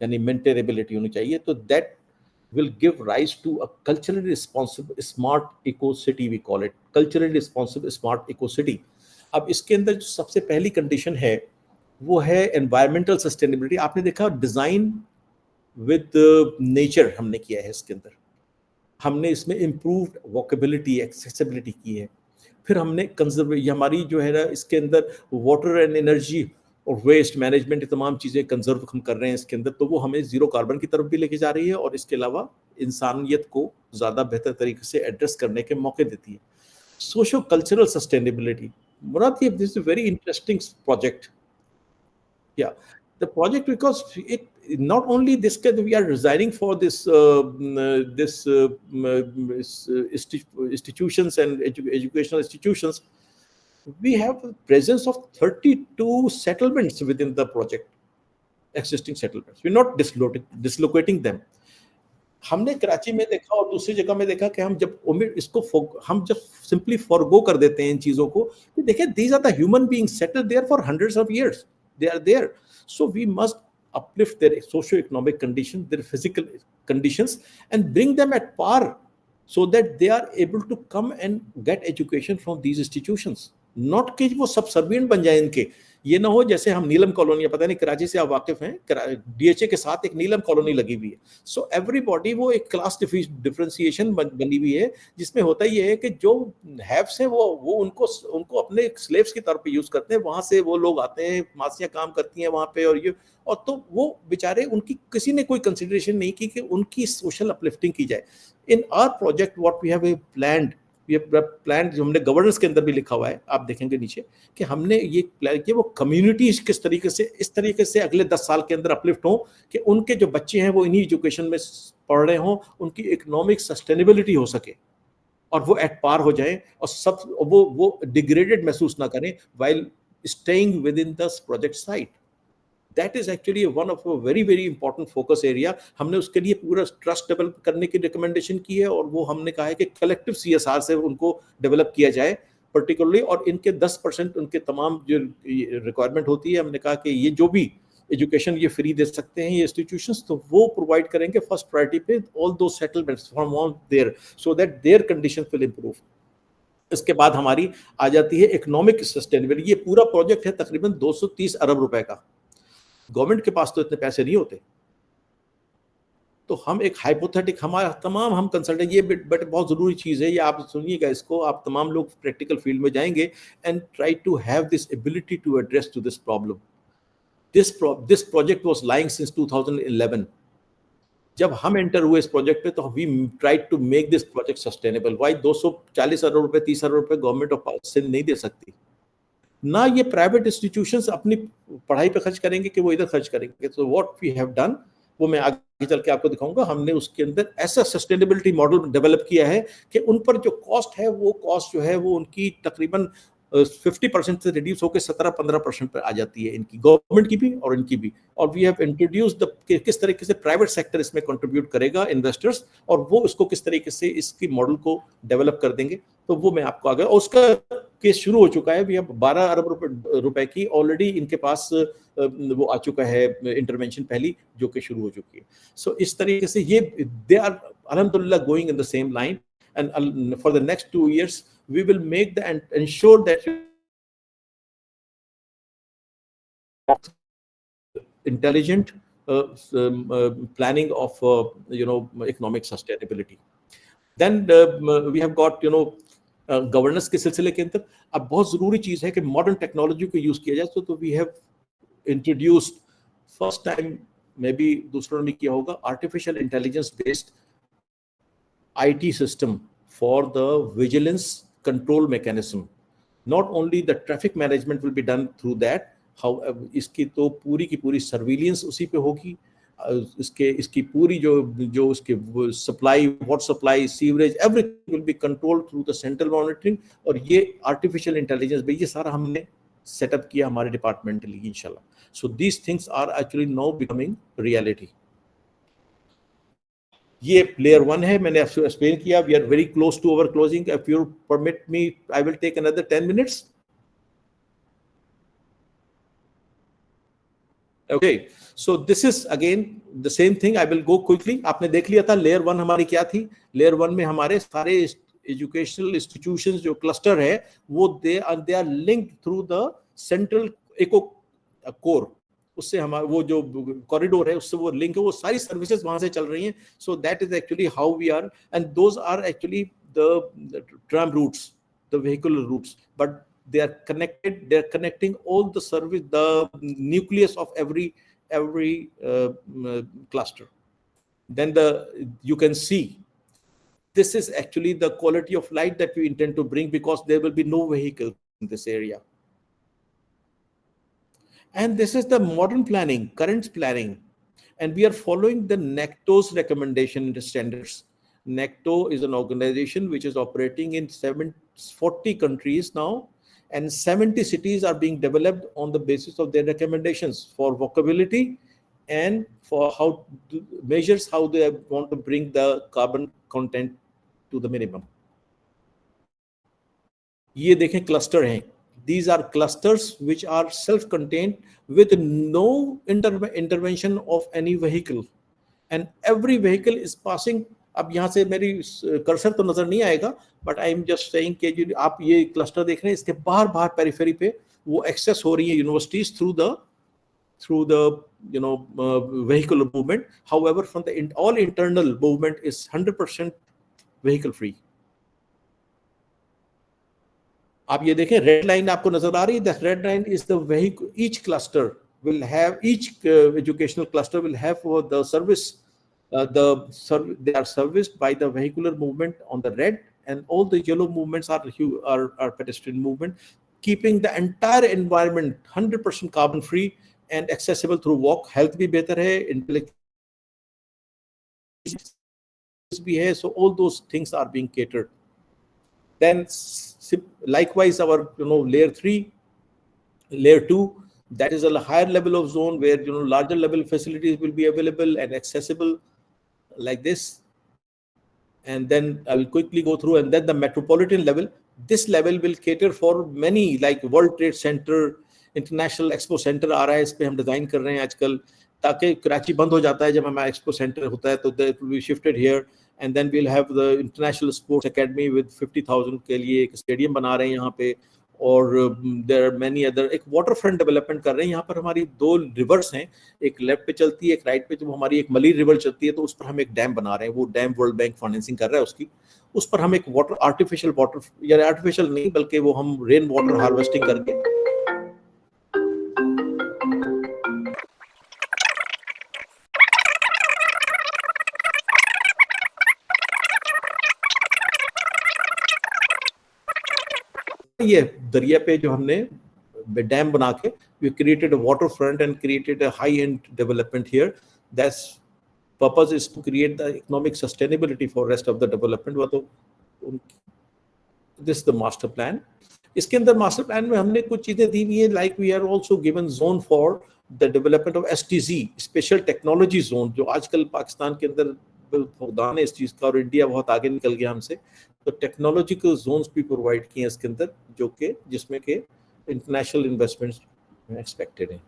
यानी मेंटेनेबिलिटी होनी चाहिए। तो that will give rise to a culturally responsible smart eco city, we call it culturally responsible smart eco city। अब इसके अंदर जो सबसे पहली कंडीशन है वो है एनवायरमेंटल सस्टेनेबिलिटी। आपने देखा डिजाइन विद नेचर हमने किया है, इसके अंदर हमने इसमें इम्प्रूव्ड वॉकेबिलिटी, एक्सेसिबिलिटी की है। फिर हमने कंजर्व, हमारी जो है ना इसके अंदर वाटर एंड एनर्जी और वेस्ट मैनेजमेंट, तमाम चीज़ें कंजर्व हम कर रहे हैं इसके अंदर, तो वो हमें जीरो कार्बन की तरफ भी लेके जा रही है, और इसके अलावा इंसानियत को ज़्यादा बेहतर तरीके से एड्रेस करने के मौके देती है। सोशो कल्चरल सस्टेनेबिलिटी, मुराद, ये this is very interesting project. Yeah, the project, because it not only this we are resigning for this institutions and educational institutions. We have a presence of 32 settlements within the project, existing settlements. We're not dislocating them. हमने कराची में देखा और दूसरी जगह में देखा कि हम जब इसको हम जब सिंपली फॉरगो कर देते हैं इन चीजों को, कि देखिए these are the human beings settled there for hundreds of years, they are there, so we must uplift their socio-economic conditions, their physical conditions, and bring them at par so that they are able to come and get education from these institutions, not कि वो subservient बन जाए इनके। ये ना हो जैसे हम नीलम कॉलोनी, पता नहीं कराची से आप वाकिफ हैं, डीएचए के साथ एक नीलम कॉलोनी लगी हुई है। सो एवरीबॉडी, वो एक क्लास डिफरेंशिएशन बनी हुई है, जिसमें होता ये है कि जो हैव्स हैं वो उनको उनको अपने स्लेव्स की तरफ यूज करते हैं, वहां से वो लोग आते हैं, मासियां काम करती हैं वहां पे, और तो वो बेचारे, उनकी किसी ने कोई कंसिडरेशन नहीं की कि उनकी सोशल अपलिफ्टिंग की जाए। In our project what we have planned, ये प्लान जो हमने गवर्नेंस के अंदर भी लिखा हुआ है, आप देखेंगे नीचे, कि हमने ये प्लान किया वो कम्युनिटीज किस तरीके से, इस तरीके से अगले 10 साल के अंदर अपलिफ्ट हो कि उनके जो बच्चे हैं वो इन्हीं एजुकेशन में पढ़ रहे हों, उनकी इकोनॉमिक सस्टेनेबिलिटी हो सके और वो एट पार हो जाए, और सब वो डिग्रेडेड महसूस ना करें while staying with in the project site. That is actually one of very very important focus area. हमने उसके लिए पूरा ट्रस्ट डेवलप करने की रिकमेंडेशन की है, और वो हमने कहा है कि कलेक्टिव सीएसआर से उनको डेवलप किया जाए पर्टिकुलरली, और इनके 10% उनके तमाम जो रिक्वायरमेंट होती है, हमने कहा कि ये जो भी एजुकेशन ये फ्री दे सकते हैं ये इंस्टीट्यूशंस, तो वो प्रोवाइड करेंगे फर्स्ट प्रायोरिटी पे all those settlements from all there, so that their condition will improve. इसके बाद हमारी आ जाती है इकोनॉमिक सस्टेनेबिलिटी। ये पूरा प्रोजेक्ट है तकरीबन 230 अरब रुपए का। गवर्नमेंट के पास तो इतने पैसे नहीं होते, तो हम एक हाइपोथेटिक, हमारा तमाम हम कंसल्टेंट, ये बट बहुत जरूरी चीज है, ये आप सुनिएगा इसको, आप तमाम लोग प्रैक्टिकल फील्ड में जाएंगे and try to have this ability to address to this problem. This project was lying since 2011। जब हम एंटर हुए इस प्रोजेक्ट पे, तो we tried to make this project sustainable. Why 240 अरब रुपए, 30 अरब रुपए गवर्नमेंट ऑफ सिंध नहीं दे सकती, ना ये प्राइवेट इंस्टीट्यूशंस अपनी पढ़ाई पे खर्च करेंगे कि वो इधर खर्च करेंगे। तो व्हाट वी हैव डन, वो मैं आगे चल के आपको दिखाऊंगा, हमने उसके अंदर ऐसा सस्टेनेबिलिटी मॉडल डेवलप किया है कि उन पर जो कॉस्ट है, वो कॉस्ट जो है वो उनकी तकरीबन 50% से रिड्यूस होकर 17-15% पर आ जाती है, इनकी गवर्नमेंट की भी और इनकी भी। और वी हैव इंट्रोड्यूस द किस तरीके से प्राइवेट सेक्टर इसमें कंट्रीब्यूट करेगा, इन्वेस्टर्स, और वो इसको किस तरीके से इसकी मॉडल को डेवलप कर देंगे, तो वो मैं आपको आगे, और उसका केस शुरू हो चुका है। भी अब 12 अरब रुपए की ऑलरेडी इनके पास वो आ चुका है इंटरवेंशन पहली, जो कि शुरू हो चुकी है। सो इस तरीके से ये दे आर अल्हम्दुलिल्लाह going in the same line, and for the next 2 years we will make the and ensure that intelligent planning of economic sustainability. Then we have got governance के सिलसिले के अंदर अब बहुत जरूरी चीज है कि मॉडर्न टेक्नोलॉजी को यूज किया जाए। तो we have introduced first time, may be दूसरों ने किया होगा, artificial intelligence based IT system for the vigilance control mechanism. Not only the traffic management will be done through that, how इसकी तो पूरी की पूरी सर्विलियंस उसी पे होगी, इसकी पूरी जो उसके supply, water supply, sewerage, everything will be controlled through the central monitoring. और ये आर्टिफिशियल इंटेलिजेंस भी, ये सारा हमने सेटअप किया हमारे डिपार्टमेंट के लिए इंशाल्लाह। So these things are actually now becoming reality. ये लेयर 1 है, मैंने आपसे एक्सप्लेन किया। We are very close to our closing, if you permit me I will take another 10 minutes. Okay, so this is again the same thing, I will go quickly. आपने देख लिया था layer 1 हमारी क्या थी। लेयर 1 में हमारे सारे एजुकेशनल इंस्टीट्यूशंस जो क्लस्टर है, वो they are linked through the central eco core, उससे हमारा वो जो कॉरिडोर है उससे वो लिंक है, वो सारी सर्विसेज वहां से चल रही हैं। So that is actually how we are, and those are actually the tram routes, the vehicular routes, but they are connected, they are connecting all the service, the nucleus of every cluster. Then you can see this is actually the quality of light that we intend to bring, because there will be no vehicles in this area. And this is the modern planning, current planning, and we are following the NACTO's recommendation standards. NACTO is an organization which is operating in 40 countries now, and 70 cities are being developed on the basis of their recommendations for walkability and for how measures how they want to bring the carbon content to the minimum. ये देखें cluster हैं, these are clusters which are self-contained with no intervention of any vehicle, and every vehicle is passing अब यहाँ से मेरी cursor तो नजर नहीं आएगा, but I am just saying कि जो आप ये क्लस्टर देख रहे हैं, इसके बाहर बाहर पेरिफेरी पे वो एक्सेस हो रही है universities through the vehicular movement. However, from the all internal movement is 100% vehicle free. आप ये देखें, रेड लाइन आपको नजर आ रही है, that red line is the vehicle. Each cluster will have, each educational cluster will have for the service, they are serviced by the vehicular movement on the red, and all the yellow movements are pedestrian movement, keeping the entire environment 100% carbon free and accessible through walk. Health भी बेहतर है, intelligence भी है, so all those things are being catered. Then likewise our layer 3, layer 2, that is a higher level of zone where larger level facilities will be available and accessible like this. And then I will quickly go through. And then the metropolitan level, this level will cater for many, like World Trade Center, International Expo Center आ रहा है, इस पे हम design कर रहे हैं आजकल, ताकि कराची बंद हो जाता है जब हमारा एक्सपो सेंटर होता है, तो that will be shifted here. And then we'll have the International Sports Academy with 50,000 के लिए एक स्टेडियम बना रहे हैं यहाँ पे, और there are many other, एक वाटर फ्रंट डेवलपमेंट कर रहे हैं यहाँ पर. हमारी 2 रिवर्स हैं, एक लेफ्ट पे चलती है, एक राइट पे, जो हमारी एक मलीर रिवर चलती है, तो उस पर हम एक डैम बना रहे हैं. वो डैम वर्ल्ड बैंक फाइनेंसिंग कर रहा है उसकी. उस पर हम एक वाटर, आर्टिफिशियल वाटर, या आर्टिफिशियल नहीं बल्कि वो हम रेन वाटर हार्वेस्टिंग करके ये दरिया पे जो हमने डैम बना के, we created a waterfront and created a high-end development here. That's purpose is to create the economic sustainability for rest of the development. वो तो this is the master plan. इसके अंदर मास्टर प्लान में हमने कुछ चीजें दी हुई है, like we are also given zone for the development of STZ, special technology zone, जो आजकल पाकिस्तान के अंदर फुकदान है इस चीज का, और इंडिया बहुत आगे निकल गया हमसे. तो टेक्नोलॉजिकल जोन्स भी प्रोवाइड किए हैं इसके अंदर, जो कि जिसमें के इंटरनेशनल इन्वेस्टमेंट्स एक्सपेक्टेड हैं.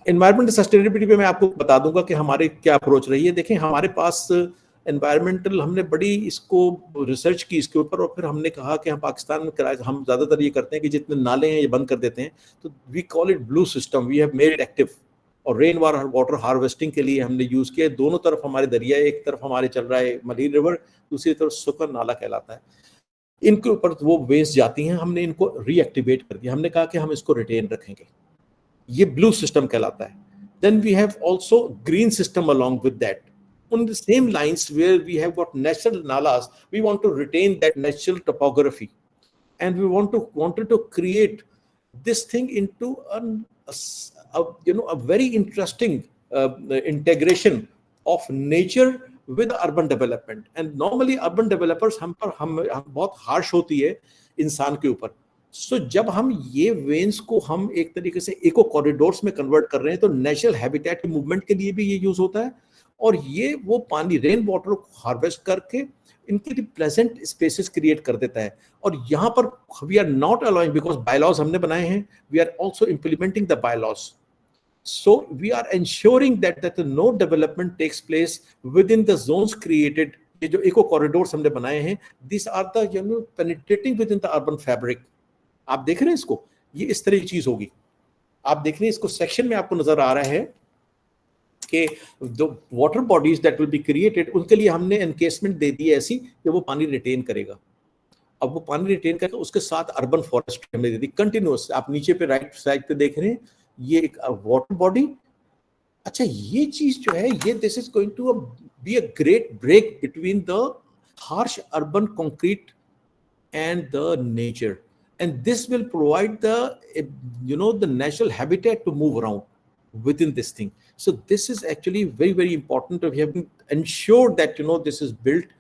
एनवायरमेंटल सस्टेनेबिलिटी पे मैं आपको बता दूंगा कि हमारे क्या अप्रोच रही है. देखें, हमारे पास एनवायरमेंटल, हमने बड़ी इसको रिसर्च की इसके ऊपर, और फिर हमने कहा कि हम पाकिस्तान में हम ज़्यादातर ये करते हैं कि जितने नाले हैं ये बंद कर देते हैं, तो we call it blue system, we have made it active. और रेन वाटर हार्वेस्टिंग के लिए हमने यूज़ किया. दोनों तरफ हमारे दरिया, एक तरफ हमारे चल रहा है मलीर रिवर, दूसरी तरफ सुकर नाला कहलाता है. इनके ऊपर वो वेस्ट जाती हैं, हमने इनको रीएक्टिवेट कर दिया. हमने कहा कि हम इसको रिटेन रखेंगे, ये ब्लू सिस्टम कहलाता है. Then we have also green system along with that. On the same lines where we have got natural nalas, we want to retain that natural topography, and we wanted to create this thing into a very interesting integration of nature with urban development. And normally urban developers हम बहुत harsh होती है इंसान के ऊपर. So जब हम ये वेन्स को हम एक तरीके से इको कॉरिडोर्स में कन्वर्ट कर रहे हैं, तो नेचुरल हैबिटेट मूवमेंट के लिए भी ये यूज होता है, और ये वो पानी, रेन वाटर को हार्वेस्ट करके इनके लिए प्लेजेंट स्पेसेस क्रिएट कर देता है. और यहाँ पर we are not allowing, because bylaws हमने बनाए हैं, we are also implementing the bylaws. So we are ensuring that no development takes place within the zones created. ये जो इको कॉरिडोर्स हमने बनाए हैं, this are the penetrating within the urban fabric. आप देख रहे हैं इसको, ये इस तरह की चीज होगी. आप देख रहे हैं इसको, सेक्शन में आपको नजर आ रहा है कि जो water bodies that will be created, उनके लिए हमने एनकेसमेंट दे दी है ऐसी कि वो पानी रिटेन करेगा. अब वो पानी रिटेन करके उसके साथ अर्बन फॉरेस्ट हमने दे दी कंटिन्यूअस. आप नीचे पे राइट साइड पे देख रहे हैं, ये एक वाटर बॉडी. अच्छा, ये चीज जो है, ये this is going to be a great break between the harsh urban concrete and the nature. And this will provide the natural habitat to move around within this thing. So this is actually very, very important. We have ensured that this is built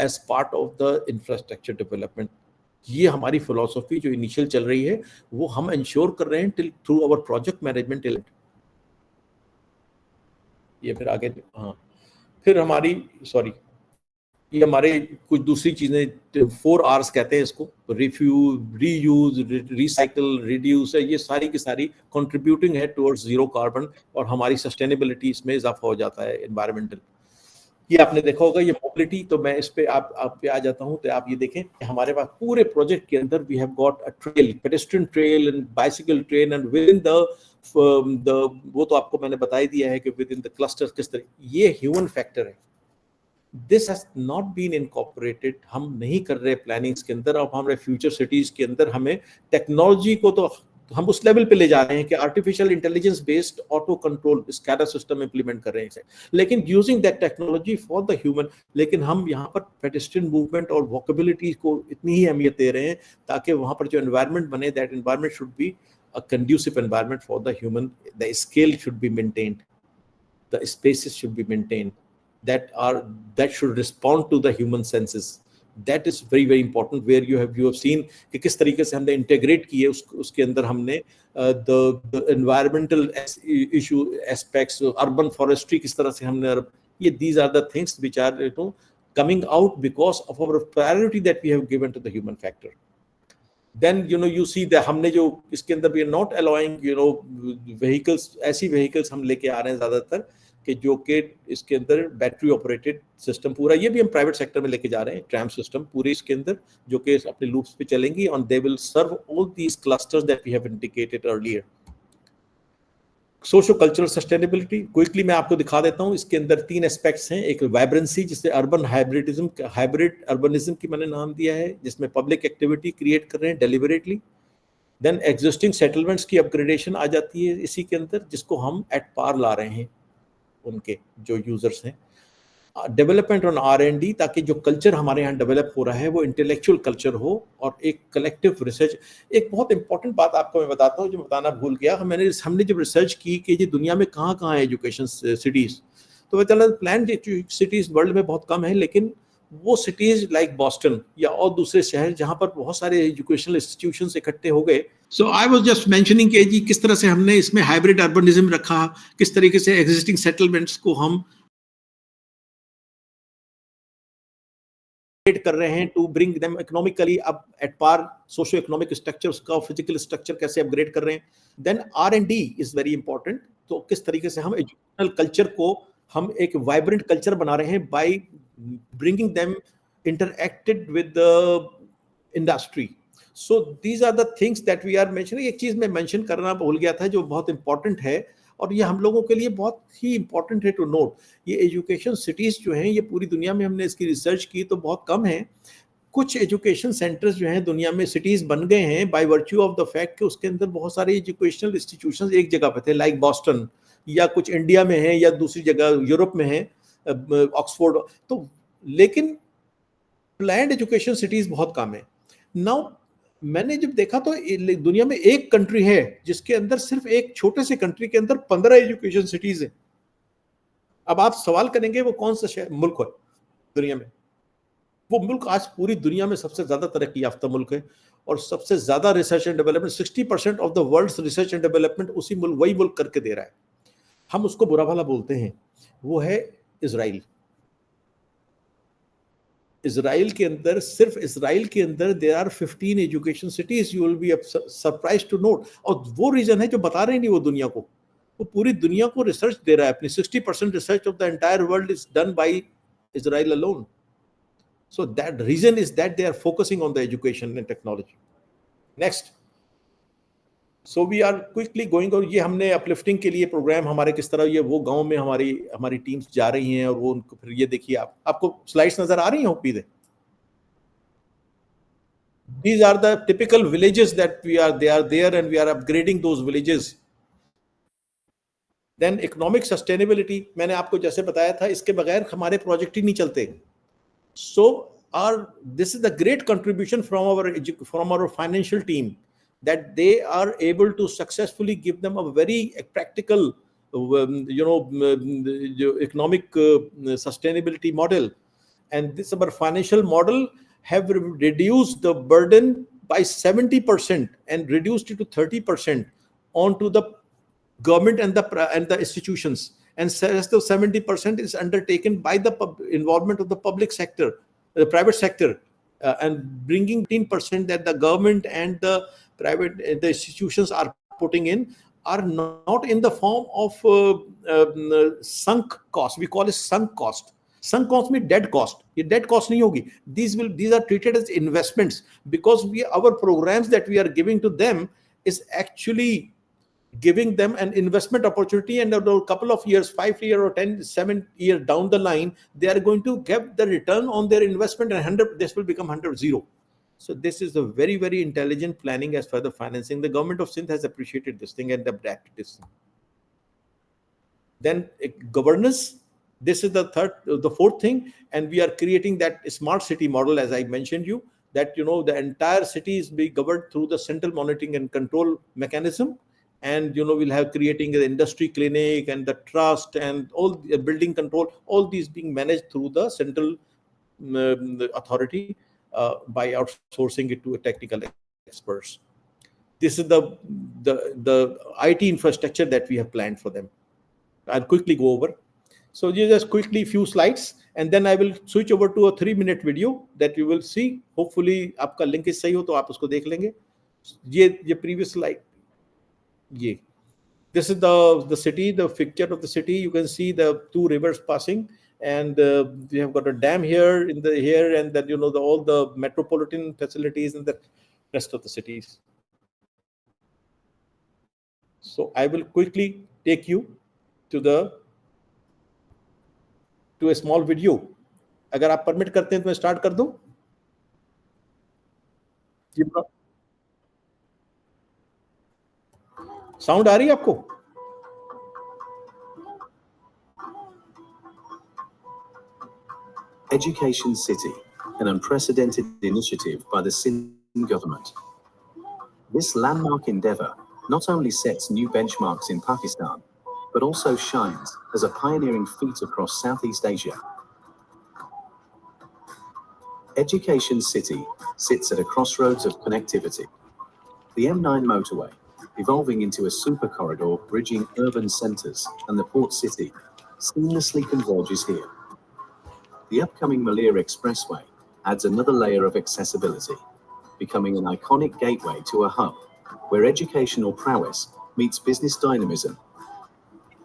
as part of the infrastructure development. ये हमारी philosophy जो initial चल रही है, वो हम ensure कर रहे हैं through our project management. ये फिर आगे, हाँ, फिर हमारी ये हमारे कुछ दूसरी चीजें 4 R's कहते हैं इसको, रिफ्यूज, रीयूज, रिसाइकल, रिड्यूस है. ये सारी की सारी कंट्रीब्यूटिंग है टुवर्ड्स जीरो कार्बन, और हमारी सस्टेनेबिलिटी इसमें इजाफा हो जाता है एनवायरमेंटल. ये आपने देखा होगा, ये मोबिलिटी, तो मैं इस पे आप पे आ जाता हूँ। तो आप ये देखें कि हमारे पास पूरे प्रोजेक्ट के अंदर we have got a trail, pedestrian trail and bicycle train, and within the वो तो आपको मैंने बता ही दिया है कि विद इन द क्लस्टर किस तरह ये ह्यूमन फैक्टर है। This has not been incorporated, हम नहीं कर रहे प्लानिंग्स के अंदर। अब हमारे फ्यूचर सिटीज के अंदर हमें टेक्नोलॉजी को तो हम उस लेवल पे ले जा रहे हैं कि artificial intelligence based auto control scada system implement कर रहे हैं, लेकिन using that technology for the human. लेकिन हम यहाँ पर पेडेस्ट्रियन मूवमेंट और वोकेबिलिटी को इतनी ही अहमियत दे रहे हैं ताकि वहाँ पर जो एनवायरनमेंट बने, that environment should be a conducive environment for the human. The scale should be maintained, the spaces should be maintained, that are that should respond to the human senses. That is very very important, where you have seen कि किस तरीके से हमने integrate किए उसके अंदर हमने the environmental issue aspects, urban forestry किस तरह से हमने, ये these are the things which are coming out because of our priority that we have given to the human factor. Then you see that हमने जो इसके अंदर भी नॉट अलाउइंग व्हीकल्स, ऐसी व्हीकल्स हम लेके आ रहे हैं ज्यादातर कि जो कि इसके अंदर बैटरी ऑपरेटेड सिस्टम पूरा, ये भी हम प्राइवेट सेक्टर में लेके जा रहे हैं, ट्रैम सिस्टम पूरे इसके अंदर जो कि अपने लूप्स पे चलेंगी, और they will serve all these clusters that we have indicated earlier. Socio cultural sustainability quickly मैं आपको दिखा देता हूं। इसके अंदर 3 एस्पेक्ट्स हैं। एक वाइब्रेंसी, जिसे अर्बन हाइब्रिड अर्बनिज्म की मैंने नाम दिया है, जिसमें पब्लिक एक्टिविटी क्रिएट कर रहे हैं डेलिबरेटली। देन एग्जिस्टिंग सेटलमेंट्स की अपग्रेडेशन आ जाती है इसी के अंदर, जिसको हम एट पार ला रहे हैं उनके जो यूजर्स हैं। डेवलपमेंट ऑन R&D, ताकि जो कल्चर हमारे यहाँ डेवलप हो रहा है वो इंटेलेक्चुअल कल्चर हो और एक कलेक्टिव रिसर्च। एक बहुत इंपॉर्टेंट बात आपको मैं बताता हूँ जो बताना भूल गया, हमने जब रिसर्च की कि ये दुनिया में कहाँ कहाँ है एजुकेशन सिटीज, तो पता चला प्लान सिटीज वर्ल्ड में बहुत कम है, लेकिन वो सिटीज लाइक बॉस्टन या और दूसरे शहर जहाँ पर बहुत सारे एजुकेशनल इंस्टीट्यूशन इकट्ठे हो गए। सो आई वाज जस्ट मेंशनिंग कि जी किस तरह से हमने इसमें हाइब्रिड अर्बनिज्म रखा, किस तरीके से एग्जिस्टिंग सेटलमेंट्स को हम कर रहे हैं to bring them economically up at par, socio economic structure उसका, फिजिकल स्ट्रक्चर कैसे अपग्रेड कर रहे हैं। Then R&D is very important, तो किस तरीके से हम एजुकेशनल कल्चर को हम एक वाइब्रेंट कल्चर बना रहे हैं by bringing them interacted with the industry. So these are the things that we are mentioning. एक चीज मैं मेंशन करना भूल गया था जो बहुत इंपॉर्टेंट है, और ये हम लोगों के लिए बहुत ही इंपॉर्टेंट है टू नोट। ये एजुकेशन सिटीज जो हैं, ये पूरी दुनिया में हमने इसकी रिसर्च की तो बहुत कम है। कुछ एजुकेशन सेंटर्स जो हैं दुनिया में सिटीज बन गए हैं by virtue of the fact कि उसके अंदर बहुत सारे एजुकेशनल इंस्टीट्यूशंस एक जगह पे थे, लाइक बॉस्टन, या कुछ इंडिया में है या दूसरी जगह यूरोप में है, ऑक्सफोर्ड। तो लेकिन प्लान्ड एजुकेशन सिटीज बहुत कम है। नाउ मैंने जब देखा तो दुनिया में एक कंट्री है जिसके अंदर, सिर्फ एक छोटे से कंट्री के अंदर 15 एजुकेशन सिटीज है। अब आप सवाल करेंगे वो कौन सा मुल्क है दुनिया में? वो मुल्क आज पूरी दुनिया में सबसे ज्यादा तरक्की याफ्ता मुल्क है, और सबसे ज्यादा research and development, 60% of the world's research and development वही मुल्क करके दे रहा है। हम उसको बुरा भला बोलते हैं, वो है इजराइल। इजराइल के अंदर, सिर्फ इजराइल के अंदर there are 15 education cities, you will be surprise to note. और वो रीजन है जो बता रहे नहीं वो दुनिया को, वो पूरी दुनिया को रिसर्च दे रहा है। अपनी 60% research of the entire world is done by Israel alone. So that reason is that they are focusing on the education and technology. Next. So we are quickly going on, ये हमने uplifting के लिए programme हमारे किस तरह, ये वो गांव में हमारी टीम्स जा रही हैं, और वो उनको फिर ये देखिए आपको स्लाइड्स नजर आ रही हैं होपी दे। These are the typical villages that they are there, and we are upgrading those villages. Then economic sustainability, मैंने आपको जैसे बताया था, इसके बगैर हमारे प्रोजेक्ट ही नहीं चलते। So this is the great contribution from our financial team, that they are able to successfully give them a very practical economic sustainability model. And this our financial model have reduced the burden by 70% and reduced it to 30% onto the government and the institutions, and rest of 70% is undertaken by the involvement of the public sector, the private sector, and bringing 10% that the government and the private the institutions are putting in are not in the form of sunk cost. We call it sunk cost. Sunk cost means dead cost. ये dead cost नहीं होगी. These are treated as investments, because our programs that we are giving to them is actually giving them an investment opportunity, and a couple of years, 5 year or 10, 7 year down the line, they are going to get the return on their investment, and 100, this will become 100 zero. So this is a very, very intelligent planning as far the financing. The government of Sindh has appreciated this thing and adapted this thing. Then governance, this is the fourth thing, and we are creating that smart city model, as I mentioned you, that the entire city is being governed through the central monitoring and control mechanism, and we'll have creating the industry clinic and the trust and all the building control, all these being managed through the central authority, by outsourcing it to a technical experts. This is the IT infrastructure that we have planned for them. I'll quickly go over. So just quickly few slides, and then I will switch over to a 3-minute video that you will see. Hopefully आपका linkage सही हो तो आप उसको देख लेंगे. ये previous slide. This is the city, the picture of the city. You can see the two rivers passing, and we have got a dam here and then all the metropolitan facilities and the rest of the cities. So I will quickly take you to a small video. अगर आप permit करते हैं तो मैं start कर दूं. Sound आ रही है आपको? Education City, an unprecedented initiative by the Sindh government. This landmark endeavor not only sets new benchmarks in Pakistan, but also shines as a pioneering feat across Southeast Asia. Education City sits at a crossroads of connectivity. The M9 motorway, evolving into a super corridor bridging urban centers and the port city, seamlessly converges here. The upcoming Malir Expressway adds another layer of accessibility, becoming an iconic gateway to a hub where educational prowess meets business dynamism.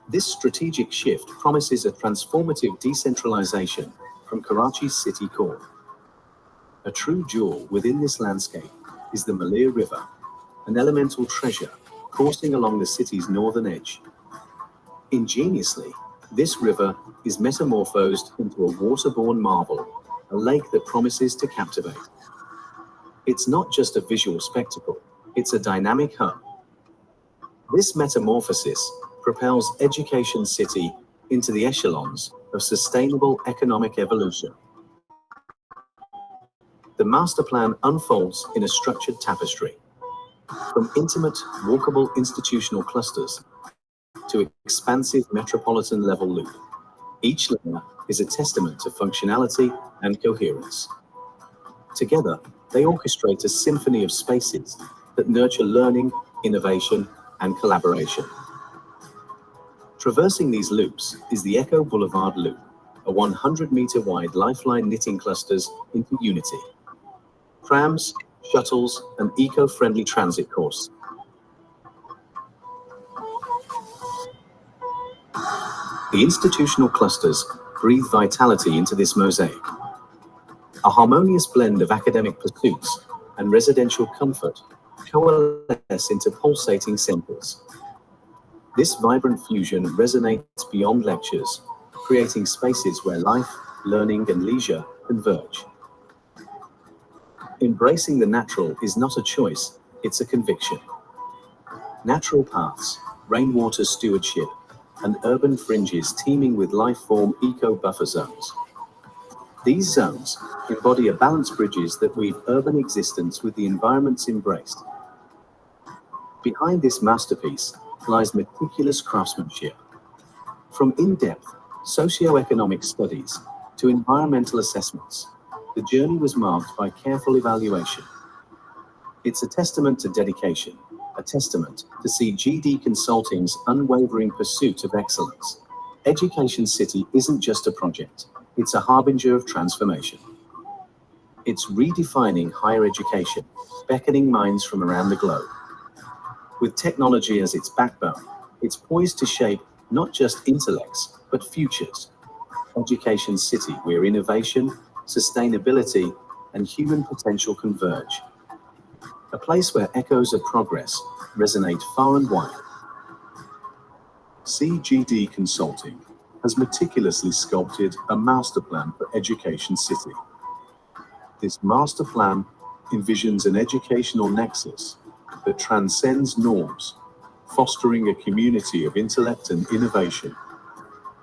This strategic shift promises a transformative decentralization from Karachi's city core. A true jewel within this landscape is the Malir River, an elemental treasure coursing along the city's northern edge. Ingeniously, this river is metamorphosed into a waterborne marvel, a lake that promises to captivate. It's not just a visual spectacle, it's a dynamic hub. This metamorphosis propels Education City into the echelons of sustainable economic evolution. The master plan unfolds in a structured tapestry, from intimate, walkable institutional clusters to expansive metropolitan-level loop. Each layer is a testament to functionality and coherence. Together, they orchestrate a symphony of spaces that nurture learning, innovation, and collaboration. Traversing these loops is the Echo Boulevard Loop, a 100-meter-wide lifeline knitting clusters into unity. Trams, shuttles, and eco-friendly transit course. The institutional clusters breathe vitality into this mosaic. A harmonious blend of academic pursuits and residential comfort coalesce into pulsating centers. This vibrant fusion resonates beyond lectures, creating spaces where life, learning, and leisure converge. Embracing the natural is not a choice, it's a conviction. Natural paths, rainwater stewardship, and urban fringes teeming with life-form eco-buffer zones. These zones embody a balanced bridges that weave urban existence with the environments embraced. Behind this masterpiece lies meticulous craftsmanship. From in-depth socio-economic studies to environmental assessments, the journey was marked by careful evaluation. It's a testament to dedication, a testament to CGD Consulting's unwavering pursuit of excellence. Education City isn't just a project, it's a harbinger of transformation. It's redefining higher education, beckoning minds from around the globe. With technology as its backbone, it's poised to shape not just intellects, but futures. Education City, where innovation, sustainability, and human potential converge. A place where echoes of progress resonate far and wide. CGD Consulting has meticulously sculpted a master plan for Education City. This master plan envisions an educational nexus that transcends norms, fostering a community of intellect and innovation.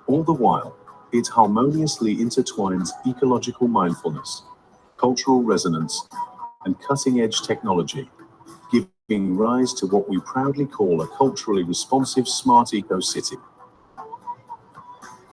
All the while, it harmoniously intertwines ecological mindfulness, cultural resonance, and cutting-edge technology, giving rise to what we proudly call a culturally responsive smart eco-city.